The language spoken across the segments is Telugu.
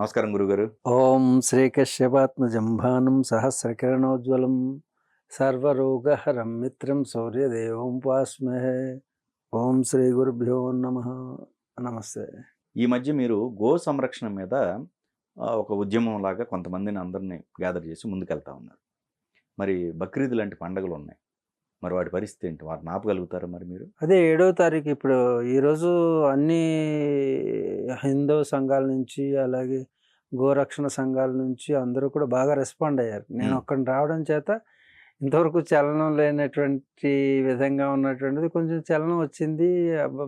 నమస్కారం గురుగారు. ఓం శ్రీకశ్యపాత్మజంభానం సహస్రకిరణోజ్వలం సర్వరోగహరం మిత్రం సూర్యదేవం ఉపాస్మహే. ఓం శ్రీ గురుభ్యో నమః. నమస్తే. ఈ మధ్య మీరు గో సంరక్షణ మీద ఒక ఉద్యమం లాగా కొంతమందిని అందరినీ గ్యాదర్ చేసి ముందుకెళ్తా ఉన్నారు. మరి బక్రీద్ లాంటి పండుగలు ఉన్నాయి. మరి వాటి పరిస్థితి ఏంటి? వాటిని ఆపగలుగుతారా మరి మీరు? అదే 7వ తారీఖు ఇప్పుడు ఈరోజు అన్ని హిందూ సంఘాల నుంచి అలాగే గోరక్షణ సంఘాల నుంచి అందరూ కూడా బాగా రెస్పాండ్ అయ్యారు. నేను ఒక్కడిని రావడం చేత ఇంతవరకు చలనం లేనటువంటి విధంగా ఉన్నటువంటిది కొంచెం చలనం వచ్చింది.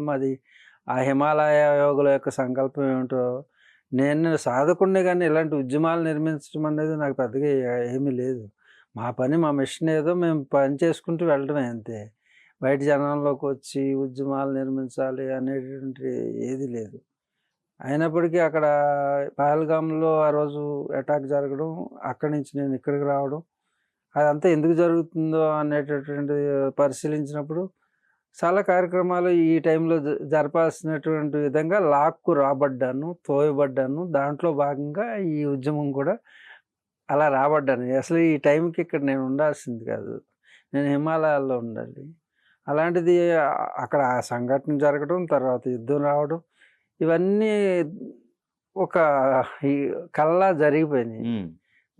మాది ఆ హిమాలయ యోగుల యొక్క సంకల్పం ఏమిటో, నేను సాధకుడిని కానీ ఇలాంటి ఉద్యమాలు నిర్మించడం అనేది నాకు పెద్దగా ఏమీ లేదు. మా పని మా మిషన్ ఏదో మేము పని చేసుకుంటూ వెళ్ళడమే అంతే. బయట జనంలోకి వచ్చి ఉద్యమాలు నిర్మించాలి అనేటువంటి ఏది లేదు. అయినప్పటికీ అక్కడ పహల్గామ్లో ఆ రోజు అటాక్ జరగడం, అక్కడి నుంచి నేను ఇక్కడికి రావడం, అదంతా ఎందుకు జరుగుతుందో అనేటటువంటి పరిశీలించినప్పుడు చాలా కార్యక్రమాలు ఈ టైంలో జరపాల్సినటువంటి విధంగా లాక్కు రాబడ్డాను, తోయబడ్డాను. దాంట్లో భాగంగా ఈ ఉద్యమం కూడా అలా రాబడ్డాను. అసలు ఈ టైంకి ఇక్కడ నేను ఉండాల్సింది కాదు, నేను హిమాలయాల్లో ఉండాలి. అలాంటిది అక్కడ ఆ సంఘటన జరగడం, తర్వాత యుద్ధం రావడం, ఇవన్నీ ఒక ఈ కల్లా జరిగిపోయినాయి.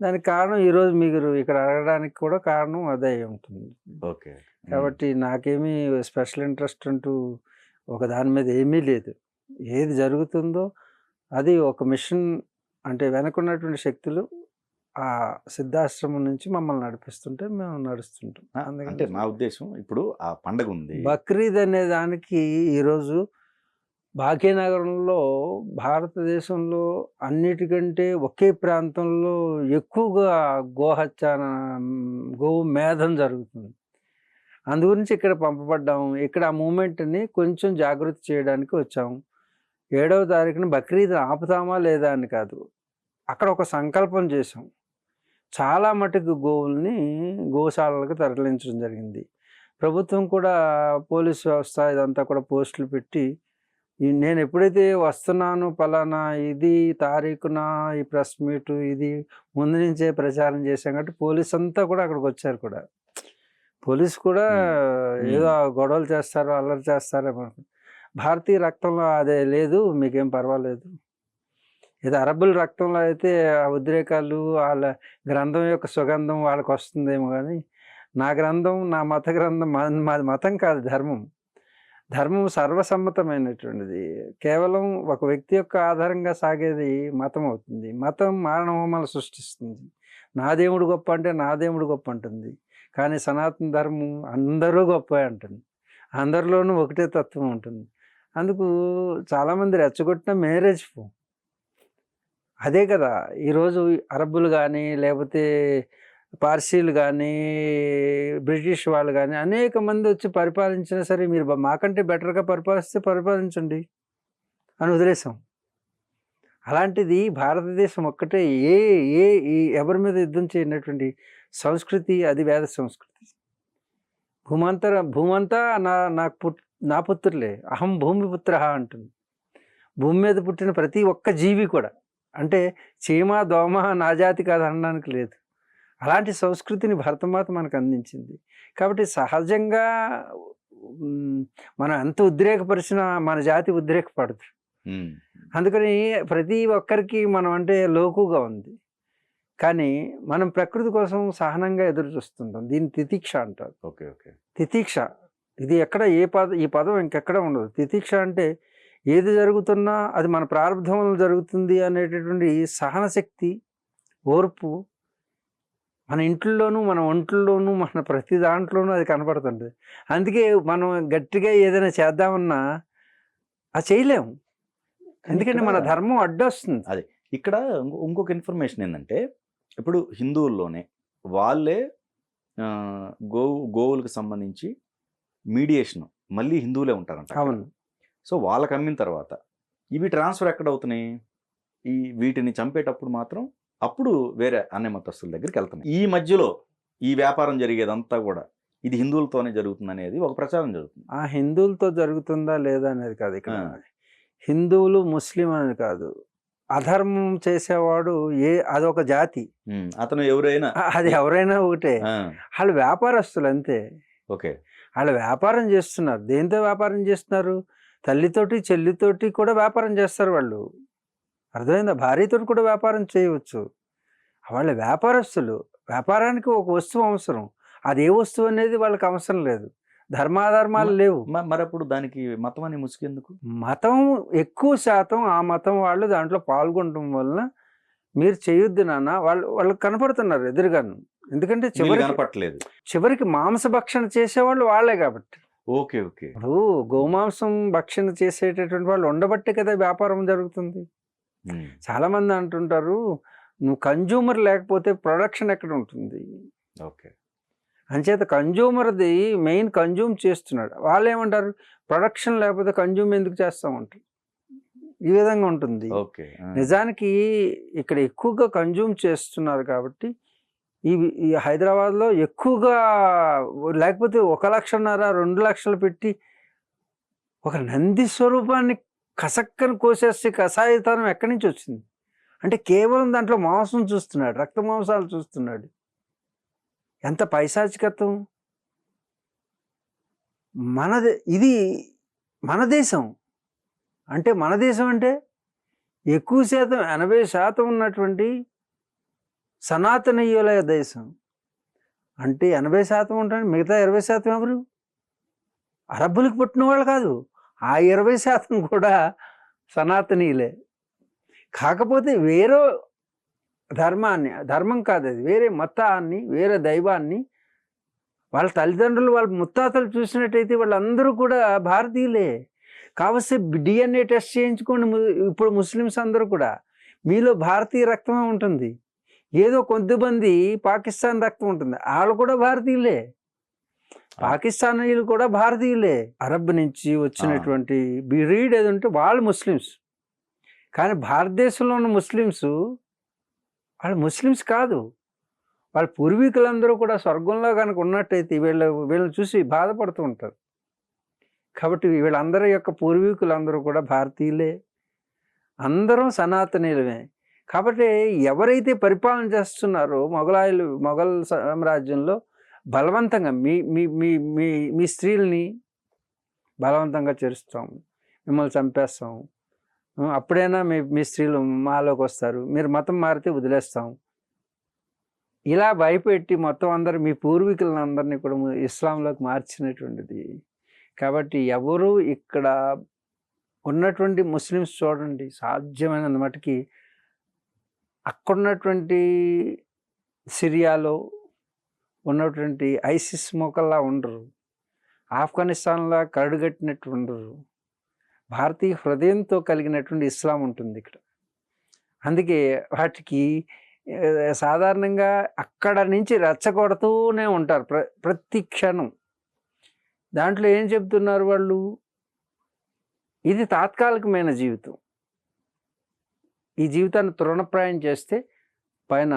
దానికి కారణం ఈరోజు మీరు ఇక్కడ అడగడానికి కూడా కారణం అదే ఉంటుంది. ఓకే. కాబట్టి నాకేమీ స్పెషల్ ఇంట్రెస్ట్ అంటూ ఒక దాని మీద ఏమీ లేదు. ఏది జరుగుతుందో అది ఒక మిషన్, అంటే వెనకున్నటువంటి శక్తులు ఆ సిద్ధాశ్రమం నుంచి మమ్మల్ని నడిపిస్తుంటే మేము నడుస్తుంటాం. అంటే నా ఉద్దేశం ఇప్పుడు ఆ పండగ ఉంది. బక్రీద్ అనే దానికి ఈరోజు భాగ్యనగరంలో భారతదేశంలో అన్నిటికంటే ఒకే ప్రాంతంలో ఎక్కువగా గోహత్య, గోవు మేధం జరుగుతుంది. అందుగురించి ఇక్కడ పంపబడ్డాము. ఇక్కడ ఆ మూమెంట్ని కొంచెం జాగృతి చేయడానికి వచ్చాము. 7వ తారీఖున బక్రీద్ ఆపుతామా లేదా అని కాదు, అక్కడ ఒక సంకల్పం చేసాం. చాలా మటుకు గోవుల్ని గోశాలలకు తరలించడం జరిగింది. ప్రభుత్వం కూడా పోలీస్ వ్యవస్థ ఇదంతా కూడా పోస్టులు పెట్టి, నేను ఎప్పుడైతే వస్తున్నాను పలానా ఇది తారీఖున ఈ ప్రెస్ మీటు ఇది ముందు నుంచే ప్రచారం చేశాం కాబట్టి పోలీస్ అంతా కూడా అక్కడికి వచ్చారు. కూడా పోలీసు కూడా ఏదో గొడవలు చేస్తారో అల్లరి చేస్తారేమో. భారతీయ రక్తంలో అదే లేదు, మీకేం పర్వాలేదు. ఏదో అరబ్బుల రక్తంలో అయితే ఆ ఉద్రేకాలు, వాళ్ళ గ్రంథం యొక్క సుగంధం వాళ్ళకి వస్తుందేమో, కానీ నా గ్రంథం, నా మత గ్రంథం, మాది మతం కాదు, ధర్మం. ధర్మం సర్వసమ్మతమైనటువంటిది. కేవలం ఒక వ్యక్తి యొక్క ఆధారంగా సాగేది మతం అవుతుంది. మతం మారణ హోమాలు సృష్టిస్తుంది. నా దేవుడు గొప్ప అంటే నా దేవుడు గొప్ప అంటుంది, కానీ సనాతన ధర్మం అందరూ గొప్ప అంటుంది. అందరిలోనూ ఒకటే తత్వం ఉంటుంది. అందుకు చాలామంది రెచ్చగొట్టిన మ్యారేజ్ అదే కదా. ఈరోజు అరబ్బులు కానీ లేకపోతే పార్సీలు కానీ బ్రిటిష్ వాళ్ళు కానీ అనేక మంది వచ్చి పరిపాలించినా సరే, మీరు మాకంటే బెటర్గా పరిపాలిస్తే పరిపాలించండి అని వదిలేసాం. అలాంటిది భారతదేశం ఒక్కటే ఎవరి మీద యుద్ధం చేయనటువంటి సంస్కృతి, అది వేద సంస్కృతి. భూమంతా నా పుత్రులే, అహం భూమిపుత్ర అంటుంది. భూమి మీద పుట్టిన ప్రతి ఒక్క జీవి కూడా, అంటే చీమ దోమ నా జాతి కాదు అనడానికి లేదు. అలాంటి సంస్కృతిని భరతమాత మనకు అందించింది. కాబట్టి సహజంగా మనం ఎంత ఉద్రేకపరిచినా మన జాతి ఉద్రేకపడదు. అందుకని ప్రతి ఒక్కరికి మనం అంటే లోకుగా ఉంది. కానీ మనం ప్రకృతి కోసం సహనంగా ఎదురు చూస్తుంటాం. దీన్ని తితిక్ష అంటారు. Okay okay. తితిక్ష ఇది ఎక్కడ ఈ పదం ఇంకెక్కడ ఉండదు. తితిక్ష అంటే ఏది జరుగుతున్నా అది మన ప్రారంభంలో జరుగుతుంది అనేటటువంటి సహన శక్తి, ఓర్పు మన ఇంట్లోనూ, మన ఒంట్లోనూ, మన ప్రతి దాంట్లోనూ అది కనపడుతుంది. అందుకే మనం గట్టిగా ఏదైనా చేద్దామన్నా అది చేయలేము, ఎందుకంటే మన ధర్మం అడ్డొస్తుంది. అది ఇక్కడ ఇంకొక ఇన్ఫర్మేషన్ ఏంటంటే, ఇప్పుడు హిందువుల్లోనే వాళ్ళే గోవులకు సంబంధించి మీడియేషన్ మళ్ళీ హిందువులే ఉంటారంట. అవును. సో వాళ్ళకి అమ్మిన తర్వాత ఇవి ట్రాన్స్ఫర్ ఎక్కడ అవుతున్నాయి? వీటిని చంపేటప్పుడు మాత్రం అప్పుడు వేరే అన్య మతస్థుల దగ్గరికి వెళ్తున్నాయి. ఈ మధ్యలో ఈ వ్యాపారం జరిగేదంతా కూడా ఇది హిందువులతోనే జరుగుతుంది అనేది ఒక ప్రచారం జరుగుతుంది. ఆ హిందువులతో జరుగుతుందా లేదా అనేది కాదు ఇక్కడ. హిందువులు ముస్లిం అనేది కాదు, అధర్మం చేసేవాడు అదొక జాతి. అతను ఎవరైనా అది ఎవరైనా ఒకటే. వాళ్ళు వ్యాపారస్తులు అంతే. ఓకే. వాళ్ళు వ్యాపారం చేస్తున్నారు. దేంతో వ్యాపారం చేస్తున్నారు? తల్లితోటి చెల్లితోటి కూడా వ్యాపారం చేస్తారు వాళ్ళు. అర్థమైందా? భార్యతోటి కూడా వ్యాపారం చేయవచ్చు. వాళ్ళ వ్యాపారస్తులు. వ్యాపారానికి ఒక వస్తువు అవసరం. అది ఏ వస్తువు అనేది వాళ్ళకి అవసరం లేదు. ధర్మాధర్మాలు లేవు. మరి అప్పుడు దానికి మతం అని ముసుకెందుకు? మతం ఎక్కువ శాతం ఆ మతం వాళ్ళు దాంట్లో పాల్గొనడం వలన మీరు చేయొద్దు నాన్న వాళ్ళకి కనపడుతున్నారు ఎదురుగాను. ఎందుకంటే కనపడలేదు. చివరికి మాంసభక్షణ చేసేవాళ్ళు వాళ్ళే కాబట్టి. Okay okay. ఇప్పుడు గోమాంసం భక్షణ చేసేటటువంటి వాళ్ళు ఉండబట్టే కదా వ్యాపారం జరుగుతుంది. చాలా మంది అంటుంటారు, నువ్వు కన్జ్యూమర్ లేకపోతే ప్రొడక్షన్ ఎక్కడ ఉంటుంది? ఓకే. అంచేత కన్జ్యూమర్ది మెయిన్ కన్జ్యూమ్ చేస్తున్నాడు. వాళ్ళు ఏమంటారు, ప్రొడక్షన్ లేకపోతే కన్జ్యూమ్ ఎందుకు చేస్తామంటారు. ఈ విధంగా ఉంటుంది. నిజానికి ఇక్కడ ఎక్కువగా కన్జ్యూమ్ చేస్తున్నారు కాబట్టి ఈ హైదరాబాద్లో ఎక్కువగా, లేకపోతే 1,00,000 2 లక్షలు పెట్టి ఒక నంది స్వరూపాన్ని కసక్కని కోసేస్తే కషాయతనం ఎక్కడి నుంచి వచ్చింది? అంటే కేవలం దాంట్లో మాంసం చూస్తున్నాడు, రక్త మాంసాలు చూస్తున్నాడు. ఎంత పైశాచికత్వం! ఇది మన దేశం. అంటే మన దేశం అంటే ఎక్కువ శాతం 80% ఉన్నటువంటి సనాతనీయుల దేశం. అంటే 80% ఉంటాయి, మిగతా 20% ఎవరు? అరబ్బులకు పుట్టిన వాళ్ళు కాదు. ఆ 20% కూడా సనాతనీయులే. కాకపోతే వేరే ధర్మం కాదు అది, వేరే మతాన్ని, వేరే దైవాన్ని వాళ్ళ తల్లిదండ్రులు, వాళ్ళ ముత్తాతలు చూసినట్టయితే వాళ్ళందరూ కూడా భారతీయులే. కావస్తే DNA టెస్ట్ చేయించుకోండి. ఇప్పుడు ముస్లిమ్స్ అందరూ కూడా మీలో భారతీయ రక్తమే ఉంటుంది. ఏదో కొద్దిమంది పాకిస్తాన్ రక్తం ఉంటుంది, వాళ్ళు కూడా భారతీయులే. పాకిస్తానీయులు కూడా భారతీయులే. అరబ్ నుంచి వచ్చినటువంటి బ్రీడ్ ఏది ఉంటే వాళ్ళు ముస్లిమ్స్. కానీ భారతదేశంలో ఉన్న వాళ్ళు ముస్లిమ్స్ కాదు. వాళ్ళ పూర్వీకులందరూ కూడా స్వర్గంలో కనుక ఉన్నట్టయితే వీళ్ళని చూసి బాధపడుతూ ఉంటారు. కాబట్టి వీళ్ళందరి యొక్క పూర్వీకులందరూ కూడా భారతీయులే, అందరం సనాతనీయులమే. కాబట్టి ఎవరైతే పరిపాలన చేస్తున్నారో మొఘల్ సామ్రాజ్యంలో బలవంతంగా మీ స్త్రీల్ని బలవంతంగా చేరుస్తాం, మిమ్మల్ని చంపేస్తాం, అప్పుడైనా మీ స్త్రీలు మాలోకి వస్తారు, మీరు మతం మారితే వదిలేస్తాం, ఇలా భయపెట్టి మొత్తం అందరూ మీ పూర్వీకులను అందరినీ కూడా ఇస్లాంలోకి మార్చినటువంటిది. కాబట్టి ఎవరు ఇక్కడ ఉన్నటువంటి ముస్లిమ్స్ చూడండి, సాధ్యమైనంత మటుకి అక్కడున్నటువంటి సిరియాలో ఉన్నటువంటి ఐసిస్ మోకల్లా ఉండరు, ఆఫ్ఘనిస్తాన్లా కరడుగట్టినట్టు ఉండరు. భారతీయ హృదయంతో కలిగినటువంటి ఇస్లాం ఉంటుంది ఇక్కడ. అందుకే వాటికి సాధారణంగా అక్కడ నుంచి రెచ్చగొడుతూనే ఉంటారు ప్రతి క్షణం. దాంట్లో ఏం చెప్తున్నారు వాళ్ళు, ఇది తాత్కాలికమైన జీవితం, ఈ జీవితాన్ని తృణప్రాయం చేస్తే పైన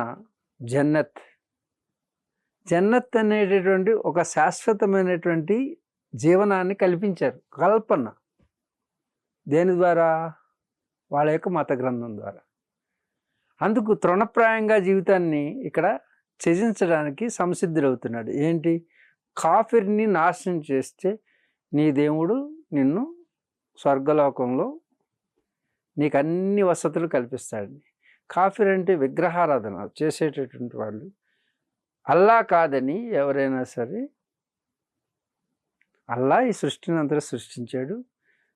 జన్నత్ అనేటటువంటి ఒక శాశ్వతమైనటువంటి జీవనాన్ని కల్పించారు. కల్పన దేని ద్వారా? వాళ్ళ యొక్క మత గ్రంథం ద్వారా. అందుకు తృణప్రాయంగా జీవితాన్ని ఇక్కడ త్యజించడానికి సంసిద్ధుడవుతున్నాడు. ఏంటి? కాఫిర్ని నాశనం చేస్తే నీ దేవుడు నిన్ను స్వర్గలోకంలో నీకు అన్ని వసతులు కల్పిస్తాడు. కాఫిర్ అంటే విగ్రహారాధన చేసేటటువంటి వాళ్ళు. అల్లా కాదని ఎవరైనా సరే, అల్లా ఈ సృష్టిని అంతా సృష్టించాడు,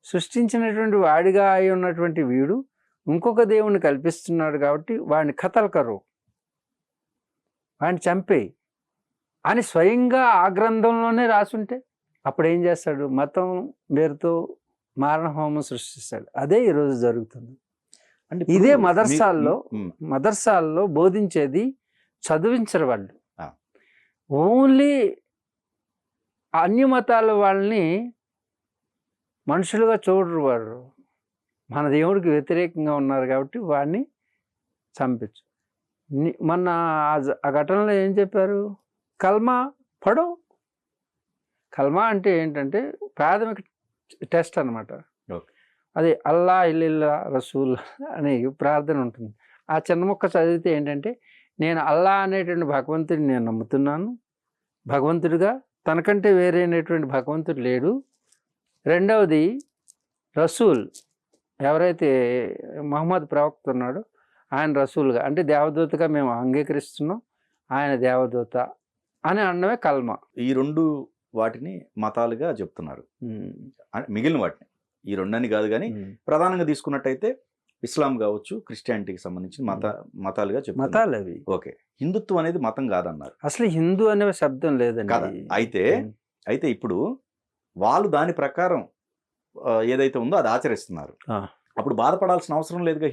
సృష్టించినటువంటి వాడిగా అయి ఉన్నటువంటి వీడు ఇంకొక దేవుణ్ణి కల్పిస్తున్నాడు కాబట్టి వాడిని ఖతల్ కరు, వాడిని చంపేయి అని స్వయంగా ఆ గ్రంథంలోనే రాసుంటే అప్పుడు ఏం చేస్తాడు? మతం పేరుతో మారణ హోమం సృష్టిస్తాడు. అదే ఈరోజు జరుగుతుంది. అంటే ఇదే మదర్సాల్లో బోధించేది చదివించరు వాళ్ళు. ఓన్లీ అన్య మతాల వాళ్ళని మనుషులుగా చూడరు వాళ్ళు. మన దేవుడికి వ్యతిరేకంగా ఉన్నారు కాబట్టి వాడిని చంపించు. మొన్న ఆ ఘటనలో ఏం చెప్పారు? కల్మా పడో. కల్మా అంటే ఏంటంటే ప్రాథమిక టెస్ట్ అనమాట. అది అల్లా ఇల్లిల్లా రసూల్ అనే ప్రార్థన ఉంటుంది. ఆ చిన్న ముక్క చదివితే ఏంటంటే, నేను అల్లా అనేటువంటి భగవంతుడిని నేను నమ్ముతున్నాను. భగవంతుడిగా తనకంటే వేరైనటువంటి భగవంతుడు లేడు. రెండవది రసూల్, ఎవరైతే మహమ్మద్ ప్రవక్త ఉన్నాడో ఆయన రసూల్గా, అంటే దేవదూతగా మేము అంగీకరిస్తున్నాం, ఆయన దేవదూత అని అనడమే కల్మా. ఈ 2 వాటిని మతాలుగా చెప్తున్నారు. మిగిలిన వాటిని ఈ 2 అని కాదు, కానీ ప్రధానంగా తీసుకున్నట్టయితే ఇస్లాం కావచ్చు, క్రిస్టియానిటీకి సంబంధించిన మతాలుగా చెప్తున్నారు. మతాలు అవి. ఓకే, హిందుత్వం అనేది మతం కాదన్నారు. అసలు హిందూ అనే శబ్దం కదా. లేదండి. అయితే ఇప్పుడు వాళ్ళు దాని ప్రకారం ఏదైతే ఉందో అది ఆచరిస్తున్నారు. అప్పుడు బాధపడాల్సిన అవసరం లేదుగా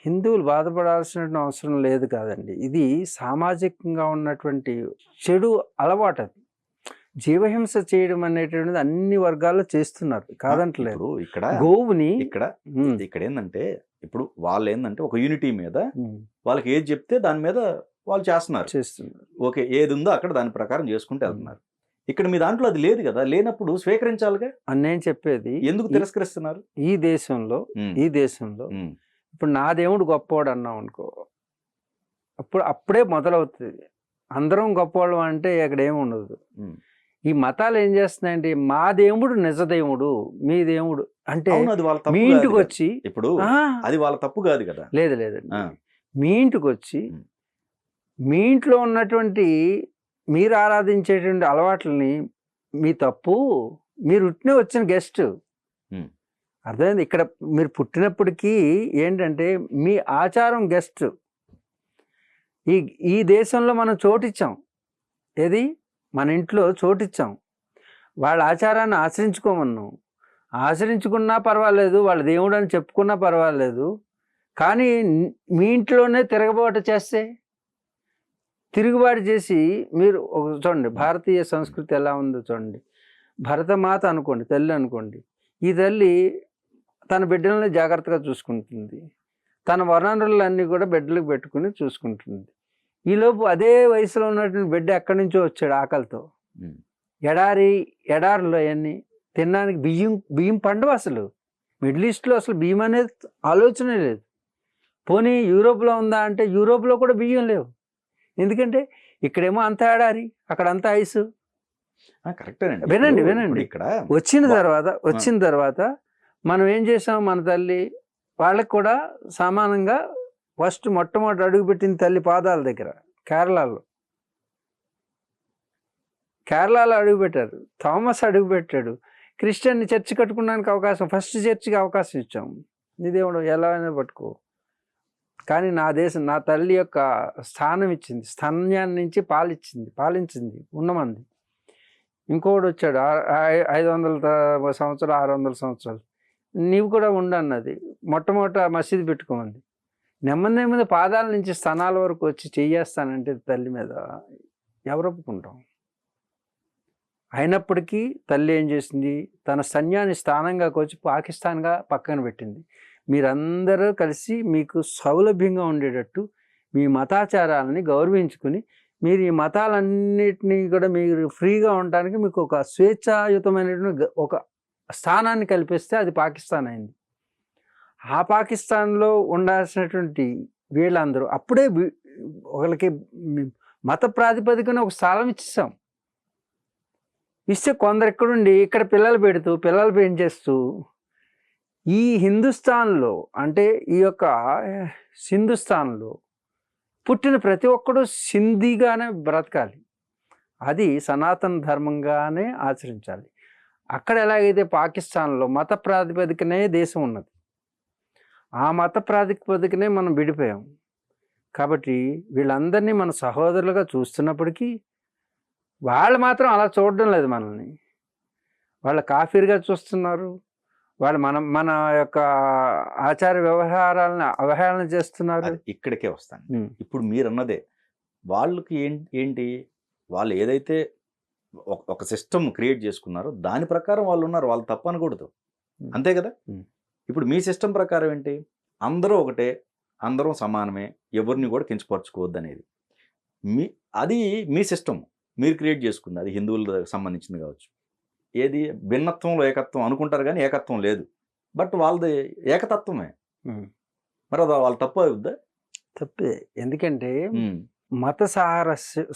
హిందువులు బాధపడాల్సిన అవసరం లేదు కాదండి. ఇది సామాజికంగా ఉన్నటువంటి చెడు అలవాటు. అది జీవహింస చేయడం అనేటువంటిది అన్ని వర్గాల్లో చేస్తున్నారు, కాదంటలేదు. ఇక్కడ గోవుని ఇక్కడ ఏంటంటే, ఇప్పుడు వాళ్ళు ఏంటంటే ఒక యూనిటీ మీద వాళ్ళకి ఏది చెప్తే దాని మీద వాళ్ళు చేస్తున్నారు. ఓకే, ఏది ఉందో అక్కడ దాని ప్రకారం చేసుకుంటూ వెళ్తున్నారు. ఇక్కడ మీ దాంట్లో అది లేదు కదా, లేనప్పుడు స్వీకరించాలిగా అని నేను చెప్పేది. ఎందుకు తిరస్కరిస్తున్నారు? ఈ దేశంలో ఇప్పుడు నా దేవుడు గొప్పవాడు అన్నాం అనుకో, అప్పుడే మొదలవుతుంది. అందరం గొప్పవాళ్ళం అంటే ఇక్కడ ఏమి ఉండదు. ఈ మతాలు ఏం చేస్తున్నాయండి, మా దేవుడు నిజ దేవుడు, మీ దేవుడు అంటే మీ ఇంటికి వచ్చి, ఇప్పుడు అది వాళ్ళ తప్పు కాదు కదా. లేదండి, మీ ఇంటికి వచ్చి మీ ఇంట్లో ఉన్నటువంటి మీరు ఆరాధించేటువంటి అలవాట్లని, మీ తప్పు, మీరు ఉట్టినే వచ్చిన గెస్ట్. అర్థమైంది? ఇక్కడ మీరు పుట్టినప్పటికీ ఏంటంటే మీ ఆచారం గెస్ట్. ఈ దేశంలో మనం చోటిచ్చాం, ఏది మన ఇంట్లో చోటిచ్చాం. వాళ్ళ ఆచారాన్ని ఆచరించుకోమన్నాం. ఆచరించుకున్నా పర్వాలేదు, వాళ్ళ దేవుడు అని చెప్పుకున్నా పర్వాలేదు. కానీ మీ ఇంట్లోనే తిరగబాటు చేస్తే, తిరుగుబాటు చేసి మీరు చూడండి, భారతీయ సంస్కృతి ఎలా ఉందో చూడండి. భరతమాత అనుకోండి, తల్లి అనుకోండి. ఈ తల్లి తన బిడ్డలని జాగ్రత్తగా చూసుకుంటుంది. తన వనరులన్నీ కూడా బిడ్డలకు పెట్టుకుని చూసుకుంటుంది. ఈలోపు అదే వయసులో ఉన్నటువంటి బిడ్డ ఎక్కడి నుంచో వచ్చాడు ఆకలితో. ఎడారిలో అవన్నీ తినడానికి బియ్యం పండవు. అసలు మిడిల్ ఈస్ట్లో అసలు బియ్యం అనేది ఆలోచనే లేదు. పోనీ యూరోప్లో ఉందా అంటే యూరోప్లో కూడా బియ్యం లేవు. ఎందుకంటే ఇక్కడేమో అంత ఎడారి, అక్కడ అంత ఐసు. వినండి ఇక్కడ వచ్చిన తర్వాత మనం ఏం చేసాం, మన తల్లి వాళ్ళకి కూడా సమానంగా ఫస్ట్ మొట్టమొదటి అడుగుపెట్టిన తల్లి పాదాల దగ్గర కేరళలో అడుగుపెట్టారు. థామస్ అడుగుపెట్టాడు. క్రిస్టియన్ని చర్చి కట్టుకోవడానికి అవకాశం, ఫస్ట్ చర్చికి అవకాశం ఇచ్చాం. నీ దేవుడు ఎలా అయినా పట్టుకో, కానీ నా తల్లి యొక్క స్థానం ఇచ్చింది, స్తన్యాన్ని నుంచి పాలించింది ఉన్నమంది. ఇంకోటి వచ్చాడు 500 సంవత్సరాలు 600 సంవత్సరాలు, నీవు కూడా ఉండన్నది. మొట్టమొదట మసీదు పెట్టుకోమంది. నెమ్మది పాదాల నుంచి స్తనాల వరకు వచ్చి చెయ్యేస్తానంటే తల్లి మీద ఎవరు ఒప్పుకుంటాం? అయినప్పటికీ తల్లి ఏం చేసింది, తన సైన్యాన్ని స్థానంగా వచ్చి పాకిస్తాన్గా పక్కన పెట్టింది. మీరందరూ కలిసి మీకు సౌలభ్యంగా ఉండేటట్టు మీ మతాచారాలని గౌరవించుకుని, మీరు ఈ మతాలన్నిటినీ కూడా మీరు ఫ్రీగా ఉండడానికి మీకు ఒక స్వేచ్ఛాయుతమైనటువంటి ఒక స్థానాన్ని కల్పిస్తే అది పాకిస్తాన్ అయింది. ఆ పాకిస్తాన్లో ఉండాల్సినటువంటి వీళ్ళందరూ అప్పుడే ఒకరికి మత ప్రాతిపదికన ఒక స్థలం ఇచ్చేసాం. ఇస్తే కొందరు ఎక్కడుండి ఇక్కడ పిల్లలు పెంచేస్తూ ఈ హిందుస్థాన్లో, అంటే ఈ యొక్క సింధుస్థాన్లో పుట్టిన ప్రతి ఒక్కడు సింధీగానే బ్రతకాలి. అది సనాతన ధర్మంగానే ఆచరించాలి. అక్కడ ఎలాగైతే పాకిస్తాన్లో మత ప్రాతిపదికనే దేశం ఉన్నది, ఆ మత ప్రాతిపదికనే మనం విడిపోయాం. కాబట్టి వీళ్ళందరినీ మన సహోదరులుగా చూస్తున్నప్పటికీ వాళ్ళు మాత్రం అలా చూడడం లేదు. మనల్ని వాళ్ళ కాఫీర్గా చూస్తున్నారు. వాళ్ళు మన యొక్క ఆచార వ్యవహారాలను అవహేళన చేస్తున్నారు. ఇక్కడికే వస్తాను. ఇప్పుడు మీరు అన్నదే వాళ్ళకి ఏంటి, వాళ్ళు ఏదైతే ఒక సిస్టమ్ క్రియేట్ చేసుకున్నారో దాని ప్రకారం వాళ్ళు ఉన్నారు. వాళ్ళు తప్పు అనకూడదు, అంతే కదా. ఇప్పుడు మీ సిస్టమ్ ప్రకారం ఏంటి, అందరూ ఒకటే, అందరం సమానమే, ఎవరిని కూడా కించపరచుకోవద్దు అనేది అది మీ సిస్టమ్ మీరు క్రియేట్ చేసుకుంది. అది హిందువులకు సంబంధించింది కావచ్చు. ఏది భిన్నత్వంలో ఏకత్వం అనుకుంటారు, కానీ ఏకత్వం లేదు. బట్ వాళ్ళది ఏకతత్వమే. ఉమ్. మరి అది వాళ్ళ తప్పు అవుద్దా? తప్పే. ఎందుకంటే మత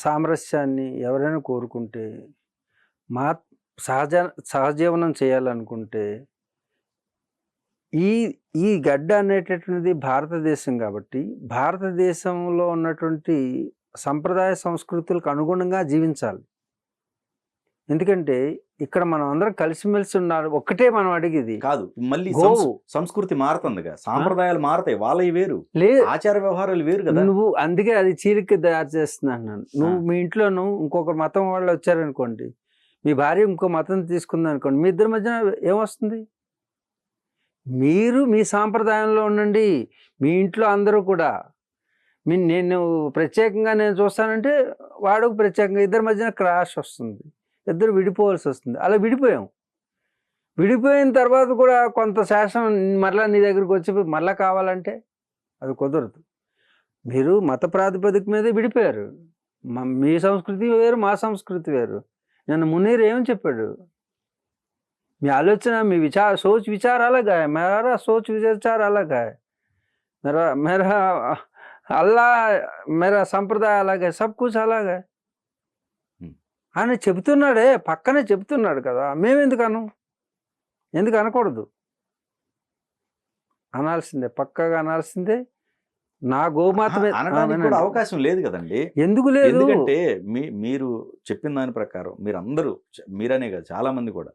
సామరస్యాన్ని ఎవరైనా కోరుకుంటే, మా సహజీవనం చేయాలనుకుంటే, ఈ ఈ గడ్డ అనేటటువంటిది భారతదేశం కాబట్టి, భారతదేశంలో ఉన్నటువంటి సంప్రదాయ సంస్కృతులకు అనుగుణంగా జీవించాలి. ఎందుకంటే ఇక్కడ మనం అందరం కలిసిమెలిసి ఉన్నారు. ఒక్కటే మనం అడిగేది కాదు, మళ్ళీ గోవు. సంస్కృతి మారుతుందిగా, సాంప్రదాయాలు మారతాయి, వాళ్ళవి వేరు, లే ఆచార వ్యవహారాలు వేరు కదా. నువ్వు అందుకే అది చీలిక దారి చేస్తున్నాను. నువ్వు మీ ఇంట్లోను ఇంకొక మతం వాళ్ళు వచ్చారనుకోండి, మీ భార్య ఇంకో మతం తీసుకుంది అనుకోండి, మీ ఇద్దరి మధ్యన ఏమొస్తుంది? మీరు మీ సాంప్రదాయంలో ఉండండి. మీ ఇంట్లో అందరూ కూడా నేను ప్రత్యేకంగా నేను చూస్తానంటే వాడుకు ప్రత్యేకంగా, ఇద్దరి మధ్యన క్రాష్ వస్తుంది, ఇద్దరు విడిపోవాల్సి వస్తుంది. అలా విడిపోయాం. విడిపోయిన తర్వాత కూడా కొంత శాసనం మరలా నీ దగ్గరికి వచ్చి మరలా కావాలంటే అది కుదరదు. మీరు మత ప్రాతిపదిక మీదే విడిపోయారు. మీ సంస్కృతి వేరు, మా సంస్కృతి వేరు. నన్ను మునీర్ ఏమని చెప్పాడు? మీ ఆలోచన, మీ सोच विचार अलग है, मेरा सोच विचार अलग है, मेरा अल्लाह, मेरा సంప్రదాయ अलग है, सब कुछ अलग है అని చెబుతున్నాడే, పక్కనే చెబుతున్నాడు కదా. మేమెందుకు ఎందుకు అనకూడదు? అనాల్సిందే, పక్కగా అనాల్సిందే. నా గోమాతమే అనడానికి కూడా అవకాశం లేదు కదండి. ఎందుకు లేదు? ఎందుకంటే మీరు చెప్పిన దాని ప్రకారం మీరందరూ, మీరనే కాదు చాలా మంది కూడా,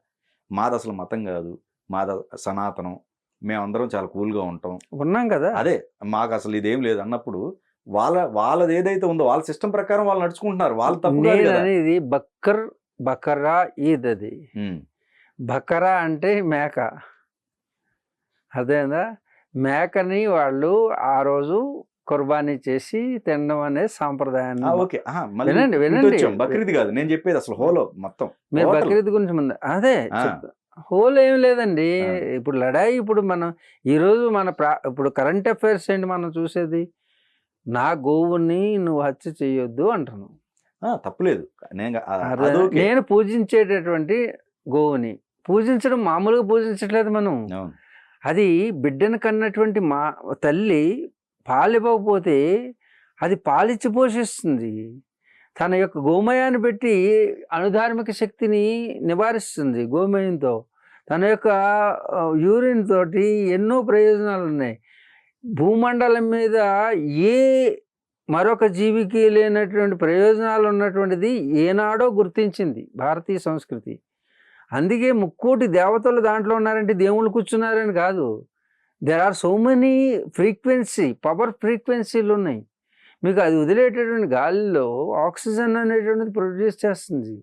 మాది అసలు మతం కాదు, మాది సనాతనం, మేమందరం చాలా కూల్గా ఉంటాం, ఉన్నాం కదా. అదే మాకు అసలు ఇదేం లేదు అన్నప్పుడు వాళ్ళది ఏదైతే ఉందో వాళ్ళ సిస్టమ్ ప్రకారం వాళ్ళు నడుచుకుంటున్నారు. వాళ్ళ తప్పు అనేది బకరా ఈద్. అది బకరా అంటే మేక, అదేనా? మేకని వాళ్ళు ఆ రోజు కుర్బానీ చేసి తినడం అనే సాంప్రదాయాన్ని. వినండి వినండి, బక్రీద్ కాదు నేను చెప్పేది, అసలు హోలో మొత్తం. మీరు బక్రీద్ గురించి ముందు అదే హోల్ ఏం లేదండి. ఇప్పుడు లడాయి, ఇప్పుడు మనం ఈరోజు ఇప్పుడు కరెంట్ అఫైర్స్ ఏంటి మనం చూసేది? నా గోవుని నువ్వు హత్య చేయొద్దు అంటాను. తప్పులేదు. నేను పూజించేటటువంటి గోవుని పూజించడం మామూలుగా పూజించట్లేదు మనం. అది బిడ్డను కన్నటువంటి మా తల్లి పాలివ్వకపోతే అది పాలిచ్చి పోషిస్తుంది. తన యొక్క గోమయాన్ని పెట్టి అణుధార్మిక శక్తిని నివారిస్తుంది. గోమయంతో, తన యొక్క యూరిన్ తోటి ఎన్నో ప్రయోజనాలు ఉన్నాయి. భూమండలం మీద ఏ మరొక జీవికి లేనటువంటి ప్రయోజనాలు ఉన్నటువంటిది ఏనాడో గుర్తించింది భారతీయ సంస్కృతి. అందుకే ముక్కోటి దేవతలు దాంట్లో ఉన్నారంటే దేవుళ్ళు కూర్చున్నారని కాదు. There are so many power ఫ్రీక్వెన్సీలు ఉన్నాయి. మీకు అది వదిలేటటువంటి గాలిలో ఆక్సిజన్ అనేటువంటిది ప్రొడ్యూస్ చేస్తుంది.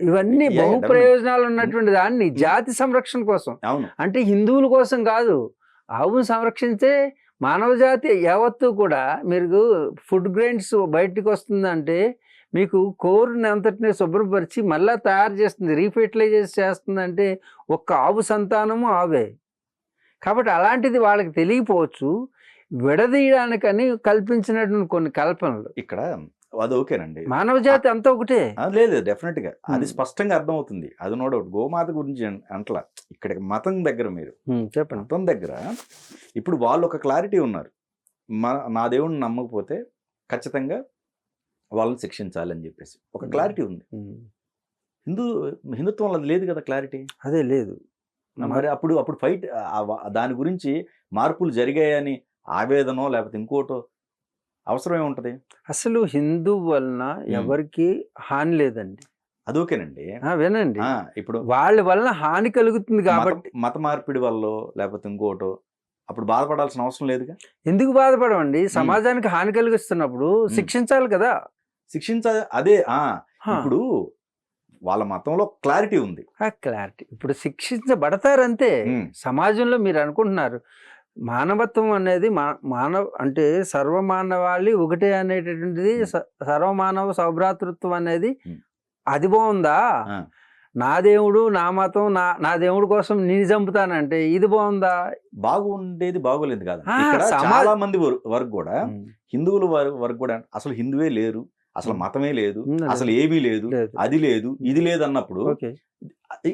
ఇవన్నీ బహు ప్రయోజనాలు ఉన్నటువంటి దాన్ని జాతి సంరక్షణ కోసం, అంటే హిందువుల కోసం కాదు. ఆవును సంరక్షించే మానవ జాతి యావత్తు కూడా. మీరు ఫుడ్ గ్రెయిన్స్ బయటికి వస్తుందంటే మీకు కోరుని అంతటిని శుభ్రపరిచి మళ్ళీ తయారు చేస్తుంది, రీఫెర్టిలైజ్ చేస్తుందంటే ఒక్క ఆవు సంతానము ఆవే. కాబట్టి అలాంటిది వాళ్ళకి తెలియపోవచ్చు. విడదీయడానికని కల్పించినటువంటి కొన్ని కల్పనలు ఇక్కడ. అది ఓకేనండి, మానవ జాతి అంతా ఒకటే. లేదు డెఫినెట్ గా అది స్పష్టంగా అర్థమవుతుంది. అది నో డౌట్. గోమాత గురించి అంటలా, ఇక్కడ మతం దగ్గర మీరు చెప్పండి. మతం దగ్గర ఇప్పుడు వాళ్ళు ఒక క్లారిటీ ఉన్నారు. నా దేవుడిని నమ్మకపోతే ఖచ్చితంగా వాళ్ళని శిక్షించాలి అని చెప్పేసి ఒక క్లారిటీ ఉంది. హిందుత్వంలో అది లేదు కదా క్లారిటీ. అదే లేదు. మరి అప్పుడు ఫైట్ దాని గురించి మార్పులు జరిగాయని ఆవేదనో లేకపోతే ఇంకోటో అవసరం ఏముంటది? అసలు హిందూ వలన ఎవరికి హాని లేదండి. అదోకేనండి, వినండి. ఇప్పుడు వాళ్ళ వలన హాని కలుగుతుంది కాబట్టి మత మార్పిడి వల్ల లేకపోతే ఇంకోటో అప్పుడు బాధపడాల్సిన అవసరం లేదుగా. ఎందుకు బాధపడమండి? సమాజానికి హాని కలిగిస్తున్నప్పుడు శిక్షించాలి కదా. శిక్షించాలి. అదే ఇప్పుడు వాళ్ళ మతంలో క్లారిటీ ఉంది. క్లారిటీ ఇప్పుడు శిక్షించబడతారంతే. సమాజంలో మీరు అనుకుంటున్నారు మానవత్వం అనేది అంటే సర్వమానవాళి ఒకటే అనేటటువంటిది, సర్వమానవ సౌభ్రాతృత్వం అనేది అది బాగుందా? నా దేవుడు నా మతం నా దేవుడు కోసం నేను చంపుతానంటే ఇది బాగుందా? బాగుండేది బాగోలేదు కాదు. చాలా మంది వరకు కూడా హిందువుల వరకు కూడా అసలు హిందువే లేరు, అసలు మతమే లేదు, ఉన్నది. అసలు ఏమీ లేదు, లేదు. అది లేదు, ఇది లేదు అన్నప్పుడు ఓకే.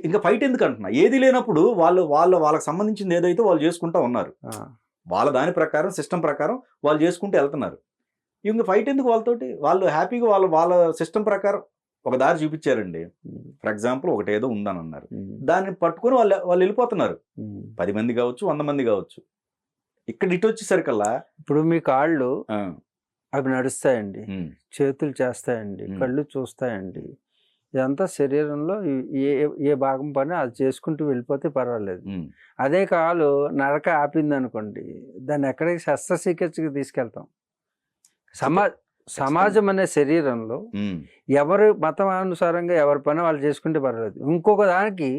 ఇంకా ఫైట్ ఎందుకు అంటున్నా? ఏది లేనప్పుడు వాళ్ళకి సంబంధించింది ఏదైతే వాళ్ళు చేసుకుంటా ఉన్నారు. వాళ్ళ దాని ప్రకారం సిస్టమ్ ప్రకారం వాళ్ళు చేసుకుంటూ వెళ్తున్నారు. ఇంక ఫైట్ ఎందుకు వాళ్ళతోటి? వాళ్ళు హ్యాపీగా వాళ్ళ సిస్టమ్ ప్రకారం ఒక దారి చూపించారండి. ఫర్ ఎగ్జాంపుల్ ఒకటి ఏదో ఉందని అన్నారు, దాన్ని పట్టుకొని వాళ్ళు వెళ్ళిపోతున్నారు. 10 మంది కావచ్చు, 100 మంది కావచ్చు. ఇక్కడ ఇటు వచ్చేసరికల్లా ఇప్పుడు మీ కాళ్ళు ఆ, అవి నడుస్తాయండి, ఉమ్, చేతులు చేస్తాయండి, మ్. కళ్ళు చూస్తాయండి. ఇదంతా శరీరంలో ఏ ఏ భాగం పని అది చేసుకుంటూ వెళ్ళిపోతే పర్వాలేదు. ఉమ్, అదే కాలు నడక ఆపింది అనుకోండి, దాన్ని ఎక్కడికి శస్త్రచికిత్సకి తీసుకెళ్తాం. సమాజం అనే శరీరంలో ఉమ్, ఎవరు మతానుసారంగా ఎవరి పని వాళ్ళు చేసుకుంటే పర్వాలేదు. ఇంకొక దానికి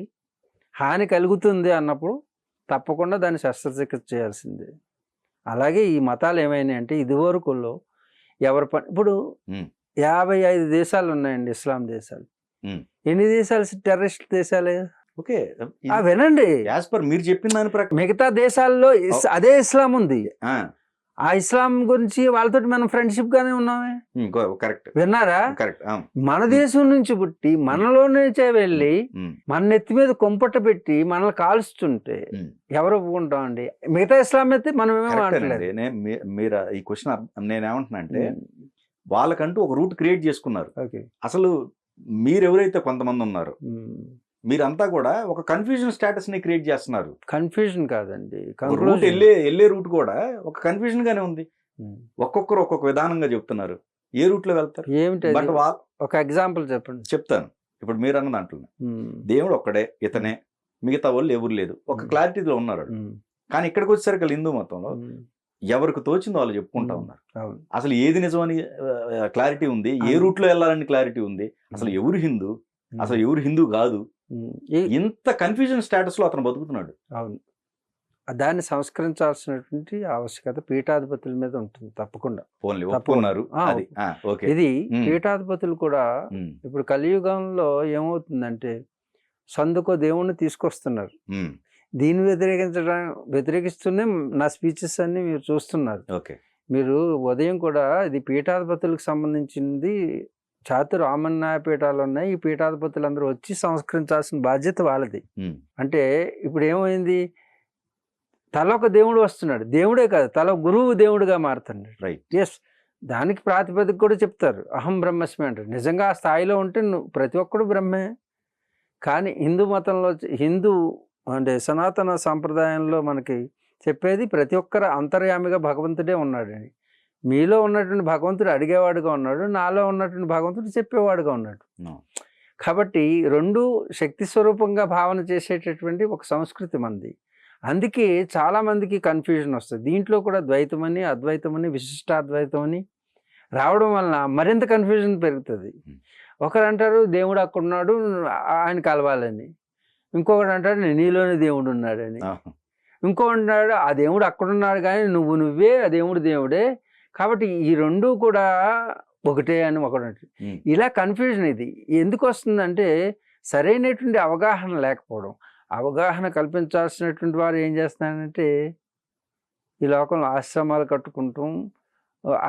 హాని కలుగుతుంది అన్నప్పుడు తప్పకుండా దాన్ని శస్త్రచికిత్స చేయాల్సిందే. అలాగే ఈ మతాలు ఏమైనాయి అంటే ఇదివరకులో ఎవరి పని ఇప్పుడు ఉమ్, 55 దేశాలు ఉన్నాయండి, ఇస్లాం దేశాలు. ఉమ్. ఎన్ని దేశాలు టెర్రరిస్ట్ దేశాలే? ఓకే, వినండి, యాజ్ పర్ మీరు చెప్పిన దాని ప్రకారం మిగతా దేశాల్లో అదే ఇస్లాం ఉంది. ఆ, ఆ ఇస్లాం గురించి వాళ్ళతో మనం ఫ్రెండ్షిప్ గానే ఉన్నామే. కరెక్ట్, విన్నారా? కరెక్ట్. మన దేశం నుంచి పుట్టి మనలోనే వెళ్ళి మన నెత్తి మీద కొంపట పెట్టి మనల్ని కాల్చుతుంటే ఎవరు ఒప్పుకుంటామండి? మిగతా ఇస్లాం అయితే మనం ఏమో అంటలేదు. మీరు ఈ క్వశ్చన్ నేనేమంటున్నా అంటే వాళ్ళకంటూ ఒక రూట్ క్రియేట్ చేసుకున్నారు. ఓకే. అసలు మీరు ఎవరైతే కొంతమంది ఉన్నారు, మీరంతా కూడా ఒక కన్ఫ్యూజన్ స్టేటస్ ని క్రియేట్ చేస్తున్నారు. కన్ఫ్యూజన్ కాదండి, రూట్ వెళ్ళే రూట్ కూడా ఒక కన్ఫ్యూజన్ గానే ఉంది. ఒక్కొక్కరు ఒక్కొక్క విధానంగా చెప్తున్నారు. ఏ రూట్ లో వెళ్తారు? ఏమిటి బట్ ఒక ఎగ్జాంపుల్ చెప్పండి. చెప్తాను. ఇప్పుడు మీరు అన్న దాంట్లో దేవుడు ఒక్కడే, ఇతనే, మిగతా వాళ్ళు ఎవరు లేదు, ఒక క్లారిటీలో ఉన్నారు. కానీ ఇక్కడికి వచ్చేసరికి హిందూ మతంలో ఎవరికి తోచిందో వాళ్ళు చెప్పుకుంటా ఉన్నారు. అసలు ఏది నిజమని క్లారిటీ ఉంది, ఏ రూట్ లో వెళ్ళాలని క్లారిటీ ఉంది, అసలు ఎవరు హిందూ, అసలు ఎవరు హిందూ కాదు. ఇంత కన్ఫ్యూజన్ స్టేటస్ లో అతను బతుకుతున్నాడు. అవును, దాన్ని సంస్కరించాల్సినటువంటి ఆవశ్యకత పీఠాధిపతుల మీద ఉంటుంది తప్పకుండా. ఇది పీఠాధిపతులు కూడా ఇప్పుడు కలియుగంలో ఏమవుతుందంటే సందుకో దేవుణ్ణి తీసుకొస్తున్నారు. దీన్ని వ్యతిరేకిస్తూనే నా స్పీచెస్ అన్ని మీరు చూస్తున్నారు. మీరు ఉదయం కూడా ఇది పీఠాధిపతులకు సంబంధించింది, చాతు రామన్యాయ పీఠాలు ఉన్నాయి, ఈ పీఠాధిపతులు అందరూ వచ్చి సంస్కరించాల్సిన బాధ్యత వాళ్ళది. అంటే ఇప్పుడు ఏమైంది, తల ఒక దేవుడు వస్తున్నాడు, దేవుడే కాదు తల గురువు దేవుడుగా మారుతున్నాడు. ఎస్, దానికి ప్రాతిపదిక కూడా చెప్తారు, అహం బ్రహ్మస్మి అంటారు. నిజంగా ఆ స్థాయిలో ఉంటే నువ్వు ప్రతి ఒక్కడు బ్రహ్మే. కానీ హిందూ మతంలో అంటే సనాతన సాంప్రదాయంలో మనకి చెప్పేది ప్రతి ఒక్కరు అంతర్యామిగా భగవంతుడే ఉన్నాడని. మీలో ఉన్నటువంటి భగవంతుడు అడిగేవాడుగా ఉన్నాడు, నాలో ఉన్నటువంటి భగవంతుడు చెప్పేవాడుగా ఉన్నాడు. కాబట్టి రెండు శక్తి స్వరూపంగా భావన చేసేటటువంటి ఒక సంస్కృతి మంది. అందుకే చాలామందికి కన్ఫ్యూజన్ వస్తుంది. దీంట్లో కూడా ద్వైతమని, అద్వైతమని, విశిష్టాద్వైతమని రావడం వలన మరింత కన్ఫ్యూజన్ పెరుగుతుంది. ఒకరు అంటారు దేవుడు అక్కడున్నాడు ఆయన కలవాలని, ఇంకొకటి అంటాడు నీలోనే దేవుడు ఉన్నాడని, ఇంకొకటి అంటాడు ఆ దేవుడు అక్కడున్నాడు కానీ నువ్వే ఆ దేవుడు దేవుడే కాబట్టి ఈ రెండు కూడా ఒకటే అని ఒకటి అంటాడు. ఇలా కన్ఫ్యూజన్ ఇది ఎందుకు వస్తుందంటే సరైనటువంటి అవగాహన లేకపోవడం. అవగాహన కల్పించాల్సినటువంటి వారు ఏం చేస్తున్నారంటే ఈ లోకంలో ఆశ్రమాలు కట్టుకుంటాం,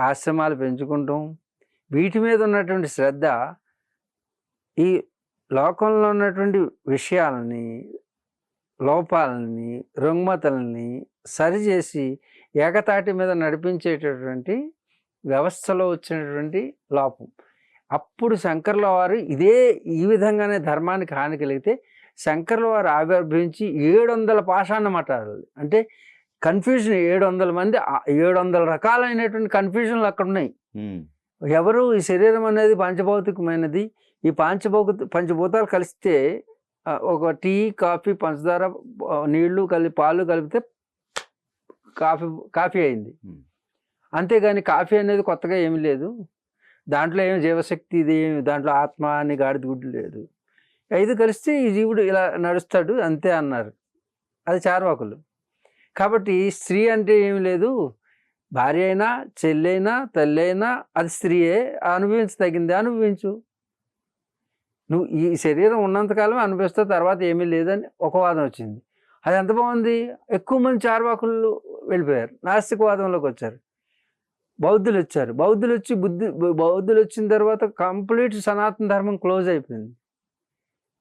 ఆశ్రమాలు పెంచుకుంటాం, వీటి మీద ఉన్నటువంటి శ్రద్ధ ఈ లోకంలో ఉన్నటువంటి విషయాలని, లోపాలని, రుగ్మతలని సరిచేసి ఏకతాటి మీద నడిపించేటటువంటి వ్యవస్థలో వచ్చినటువంటి లోపం. అప్పుడు శంకర్ల వారు ఈ విధంగానే ధర్మానికి హాని కలిగితే శంకర్ల వారు ఆవిర్భవించి 700 పాషాణ మఠాలు, అంటే కన్ఫ్యూజన్ 700 మంది 700 రకాలైనటువంటి కన్ఫ్యూజన్లు అక్కడ ఉన్నాయి. ఎవరు ఈ శరీరం అనేది పంచభౌతికమైనది, ఈ పంచభూతాలు కలిస్తే ఒక టీ, కాఫీ, పంచదార, నీళ్లు పాలు కలిపితే కాఫీ అయింది. అంతేగాని కాఫీ అనేది కొత్తగా ఏమి లేదు, దాంట్లో ఏమి జీవశక్తి ఇది, దాంట్లో ఆత్మ అని గాడిద గుడ్డు లేదు. 5 కలిస్తే ఈ జీవుడు ఇలా నడుస్తాడు అంతే అన్నారు. అది చార్వాకులు. కాబట్టి స్త్రీ అంటే ఏమి లేదు, భార్య అయినా, చెల్లి అయినా, తల్లి అయినా అది స్త్రీయే, అనుభవించదగిందే అనుభవించు. నువ్వు ఈ శరీరం ఉన్నంతకాలం అనుభవిస్తే తర్వాత ఏమీ లేదని ఒక వాదం వచ్చింది. అది ఎంత బాగుంది. ఎక్కువ మంది చార్వాకులు వెళ్ళిపోయారు, నాస్తికవాదంలోకి వచ్చారు. బౌద్ధులు వచ్చారు. బౌద్ధులు వచ్చిన తర్వాత కంప్లీట్ సనాతన ధర్మం క్లోజ్ అయిపోయింది.